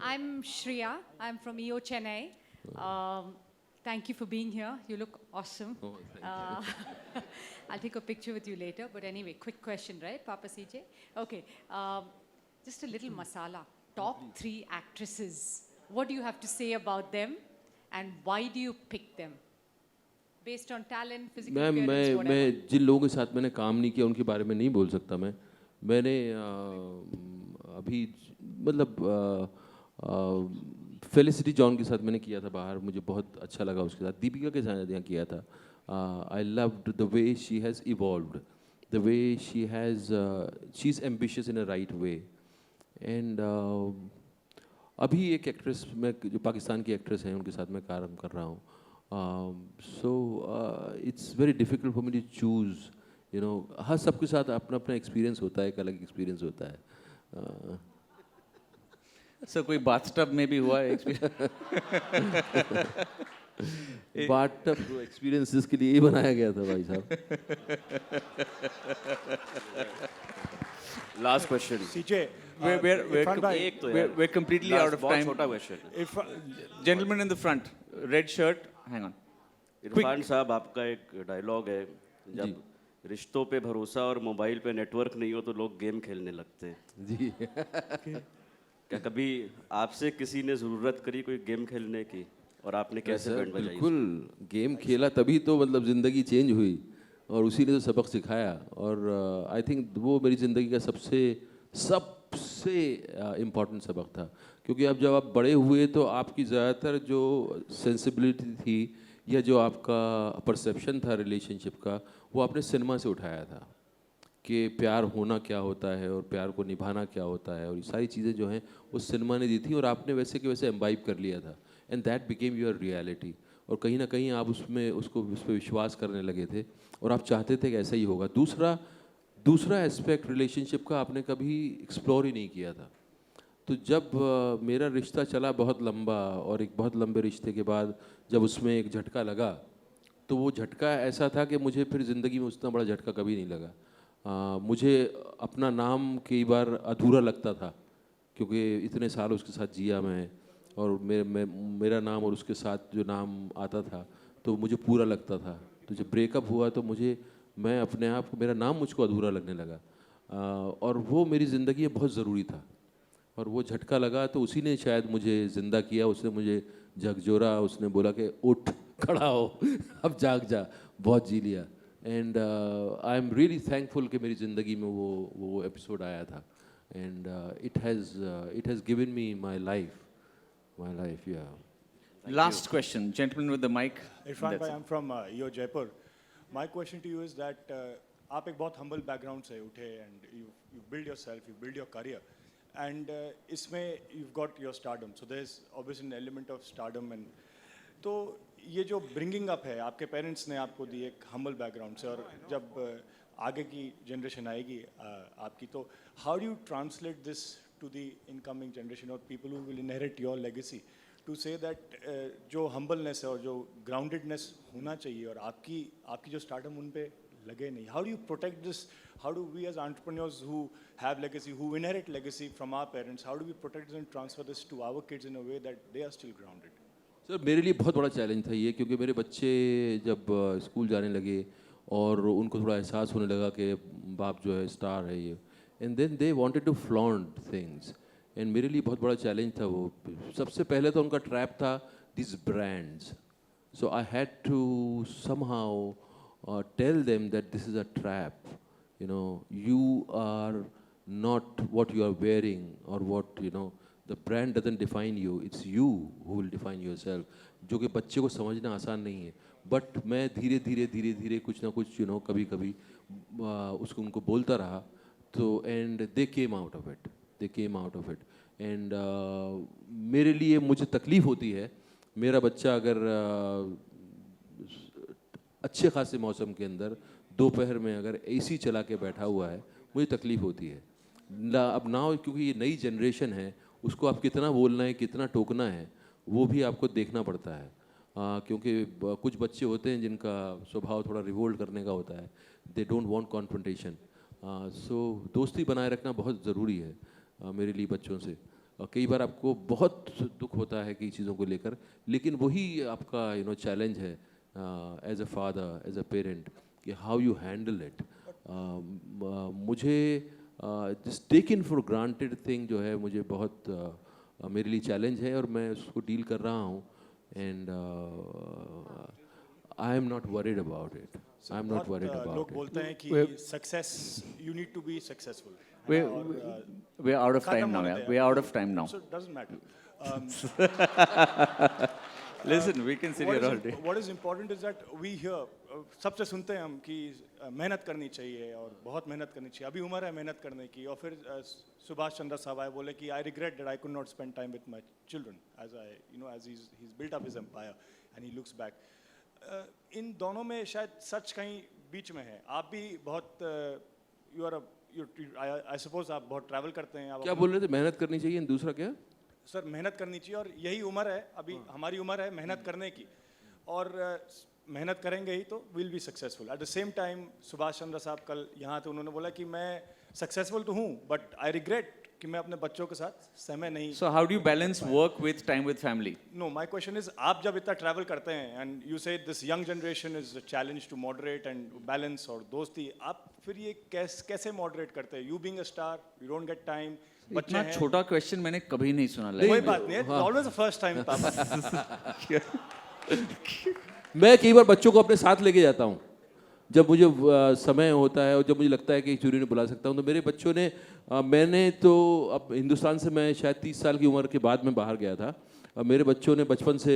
I'm Shreya. I'm from EO Chennai. Thank you for being here. You look awesome. Oh, thank you. I'll take a picture with you later. But anyway, quick question, right, Papa CJ? Okay. Just a little masala. Top 3 actresses. What do you have to say about them? And why do you pick them? Based on talent, physical appearance, whatever. मैं जिन लोगों के साथ मैंने काम नहीं किया उनके बारे में नहीं बोल सकता मैं। मैंने अभी मतलब फेलिसिटी जॉन के साथ मैंने किया था बाहर, मुझे बहुत अच्छा लगा उसके साथ। दीपिका के साथ यहाँ किया था। I loved the way she has evolved, the way she is ambitious in a right way. And अभी एक एक्ट्रेस मैं जो पाकिस्तान की एक्ट्रेस हैं उनके साथ मैं काम कर रहा हूँ। So it's very difficult for me to choose, you know. हर सबके साथ अपना अपना एक्सपीरियंस होता है, एक अलग एक्सपीरियंस होता है। सर कोई बाथटब में भी हुआ है बाथटब तो एक्सपीरियंसेस के लिए ही बनाया गया था भाई साहब। Last question. CJ, we're completely out of time. छोटा question. Gentleman in the front, red shirt, hang on. Irfan साहब, आपका एक डायलॉग है, जब रिश्तों पे भरोसा और मोबाइल पे नेटवर्क नहीं हो तो लोग गेम खेलने लगते हैं। जी। क्या कभी आपसे किसी ने ज़रूरत करी कोई गेम खेलने की और आपने कैसे बैंड बजाई? बिल्कुल, गेम खेला तभी तो मतलब ज़िंदगी चेंज हुई और उसी ने तो सबक सिखाया। और आई थिंक वो मेरी ज़िंदगी का सबसे इम्पॉर्टेंट सबक था, क्योंकि अब जब आप बड़े हुए तो आपकी ज़्यादातर जो सेंसिबिलिटी थी या जो आपका परसेप्शन था रिलेशनशिप का, वो आपने सिनेमा से उठाया था कि प्यार होना क्या होता है और प्यार को निभाना क्या होता है, और ये सारी चीज़ें जो हैं वो सिनेमा ने दी थी और आपने वैसे के वैसे एम्बाइब कर लिया था। And that became your reality. और कहीं ना कहीं आप उस पर विश्वास करने लगे थे और आप चाहते थे कि ऐसा ही होगा। दूसरा एस्पेक्ट रिलेशनशिप का आपने कभी एक्सप्लोर ही नहीं किया था। तो जब मेरा रिश्ता चला बहुत लंबा और एक बहुत लंबे रिश्ते के बाद जब उसमें एक झटका लगा, तो वो झटका ऐसा था कि मुझे फिर ज़िंदगी में उतना बड़ा झटका कभी नहीं लगा। मुझे अपना नाम कई बार अधूरा लगता था, क्योंकि इतने साल उसके साथ जिया मैं, और मेरा नाम और उसके साथ जो नाम आता था तो मुझे पूरा लगता था। तो जब ब्रेकअप हुआ तो मैं अपने आप को, मेरा नाम मुझको अधूरा लगने लगा, और वो मेरी ज़िंदगी में बहुत ज़रूरी था। और वो झटका लगा तो उसी ने शायद मुझे ज़िंदा किया, उसने मुझे झकझोरा, उसने बोला कि उठ खड़ा हो, अब जाग जा, बहुत जी लिया। And I am really thankful कि मेरी ज़िंदगी में वो एपिसोड आया था। And it has given me my life, या। Last question, gentleman with the mic. Irfan bhai, I'm from EO Jaipur. My question to you is that आप एक बहुत humble background से उठे and you build yourself, you build your career, and इसमें you've got your stardom. So there's obviously an element of stardom, and तो ये जो bringing up है, आपके parents ने आपको दी एक humble background से, और जब आगे की generation आएगी आपकी, तो how do you translate this to the incoming generation or people who will inherit your legacy? To say that जो humbleness है और जो groundedness होना चाहिए और आपकी जो stardom उन पे लगे नहीं, how do you protect this? How do we as entrepreneurs who have legacy, who inherit legacy from our parents, how do we protect this and transfer this to our kids in a way that they are still grounded? Sir मेरे लिए बहुत बड़ा challenge था ये, क्योंकि मेरे बच्चे जब स्कूल जाने लगे और उनको थोड़ा एहसास होने लगा कि बाप जो है स्टार है ये, and then they wanted to flaunt things, and मेरे लिए बहुत बड़ा चैलेंज था वो। सबसे पहले तो उनका ट्रैप था this brands, so I had to somehow tell them that this is a trap. You know, you are not what you are wearing or what, you know, the brand doesn't define you, it's you who will define yourself. जो कि बच्चे को समझना आसान नहीं है, but मैं धीरे धीरे कुछ ना कुछ, you know, कभी कभी उसको उनको बोलता रहा, तो and they came out of it. And मेरे लिए मुझे तकलीफ होती है, मेरा बच्चा अगर अच्छे खासे मौसम के अंदर दोपहर में अगर एसी चला के बैठा हुआ है, मुझे तकलीफ होती है। अब नाउ क्योंकि ये नई जनरेशन है, उसको आप कितना बोलना है, कितना टोकना है, वो भी आपको देखना पड़ता है। क्योंकि कुछ बच्चे होते हैं जिनका स्वभाव थोड़ा रिवोल्ट करने का होता है, दे डोंट वांट कॉन्फ्रंटेशन। सो दोस्ती बनाए रखना बहुत ज़रूरी है मेरे लिए बच्चों से। कई बार आपको बहुत दुख होता है कई चीज़ों को लेकर, लेकिन वही आपका यू नो चैलेंज है as a father, as a parent, कि हाउ यू हैंडल इट। मुझे this taken for granted thing जो है मुझे बहुत मेरे लिए चैलेंज है, और मैं उसको डील कर रहा हूँ, and I am not worried about it. लोग बोलते हैं कि success, you need to be successful. We're out of time now. Yeah. We're out of time now. So it doesn't matter. Listen, we can sit here all day. What is important is that we hear, सबसे सुनते हैं हम कि मेहनत करनी चाहिए और बहुत मेहनत करनी चाहिए, अभी उम्र है मेहनत करने की। और फिर सुभाष चंद्र साहब आए, बोले कि I regret that I could not spend time with my children as he's built up his empire and he looks back. इन दोनों में शायद सच कहीं बीच में है। आप भी बहुत I suppose आप बहुत ट्रैवल करते हैं। क्या बोल रहे थे? मेहनत करनी चाहिए, दूसरा क्या? सर मेहनत करनी चाहिए, और यही उम्र है अभी, हमारी उम्र है मेहनत करने की, और मेहनत करेंगे ही तो will be successful. At the same time Subhash Chandra साहब कल यहाँ थे, उन्होंने बोला कि मैं सक्सेसफुल तो हूँ, बट आई रिग्रेट कि मैं अपने बच्चों के साथ समय नहीं। So how do you balance work with time with family? No, my question is, आप जब इतना ट्रैवल करते हैं and you say this young generation is a challenge to moderate and balance और दोस्ती, आप फिर ये कैसे मॉडरेट करते हैं? You being a star, you don't get time. इतना छोटा क्वेश्चन मैंने कभी नहीं सुना। कोई बात नहीं, ऑलवेज द फर्स्ट टाइम पापा। मैं कई बार बच्चों को अपने साथ लेके जाता हूँ जब मुझे समय होता है, और जब मुझे लगता है कि चोरी ने बुला सकता हूँ, तो मेरे बच्चों ने मैंने तो अब हिंदुस्तान से मैं शायद 30 साल की उम्र के बाद में बाहर गया था, मेरे बच्चों ने बचपन से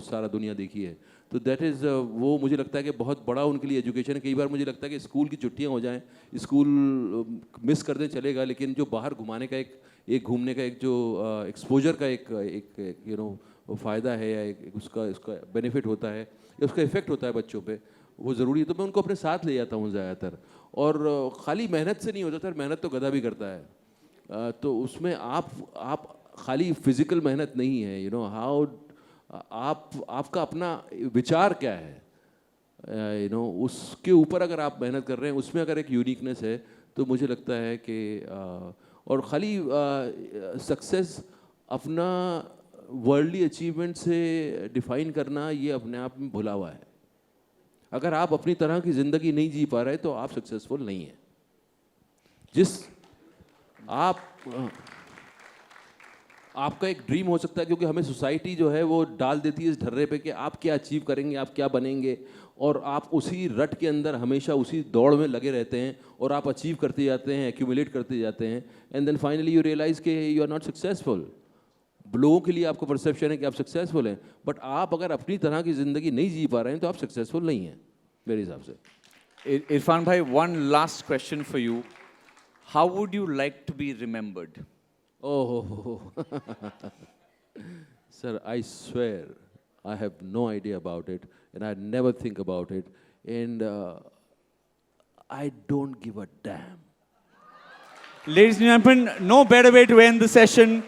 सारा दुनिया देखी है, तो दैट इज़ वो मुझे लगता है कि बहुत बड़ा उनके लिए एजुकेशन है। कई बार मुझे लगता है कि स्कूल की छुट्टियाँ हो जाएं, स्कूल मिस कर दें चलेगा, लेकिन जो बाहर घुमाने का एक घूमने का एक जो एक्सपोजर का एक फ़ायदा है, या एक उसका बेनिफिट होता है, या उसका इफेक्ट होता है बच्चों पे, वो ज़रूरी है। तो मैं उनको अपने साथ ले जाता हूँ ज़्यादातर, और खाली मेहनत से नहीं होता सर, मेहनत तो गधा भी करता है। तो उसमें आप खाली फिजिकल मेहनत नहीं है, हाउ आपका अपना विचार क्या है, उसके ऊपर अगर आप मेहनत कर रहे हैं, उसमें अगर एक यूनिकनेस है, तो मुझे लगता है कि और खाली सक्सेस अपना वर्ल्डली अचीवमेंट से डिफाइन करना, ये अपने आप में भुला हुआ है। अगर आप अपनी तरह की ज़िंदगी नहीं जी पा रहे तो आप सक्सेसफुल नहीं हैं। आपका एक ड्रीम हो सकता है, क्योंकि हमें सोसाइटी जो है वो डाल देती है इस ढर्रे पे कि आप क्या अचीव करेंगे, आप क्या बनेंगे, और आप उसी रट के अंदर हमेशा उसी दौड़ में लगे रहते हैं, और आप अचीव करते जाते हैं, एक्यूमुलेट करते जाते हैं, and then finally you realise कि यू आर नॉट सक्सेसफुल। लोगों के लिए आपको परसेप्शन है कि आप सक्सेसफुल हैं, बट आप अगर अपनी तरह की ज़िंदगी नहीं जी पा रहे हैं तो आप सक्सेसफुल नहीं हैं मेरे हिसाब से। इरफान भाई, one last question for you. How would you like to be remembered? Oh, sir, I swear I have no idea about it, and I never think about it, and I don't give a damn. Ladies and gentlemen, no better way to end the session.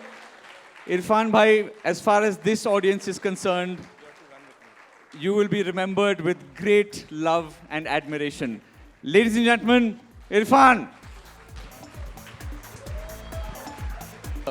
Irfan bhai, as far as this audience is concerned, you will be remembered with great love and admiration. Ladies and gentlemen, Irfan.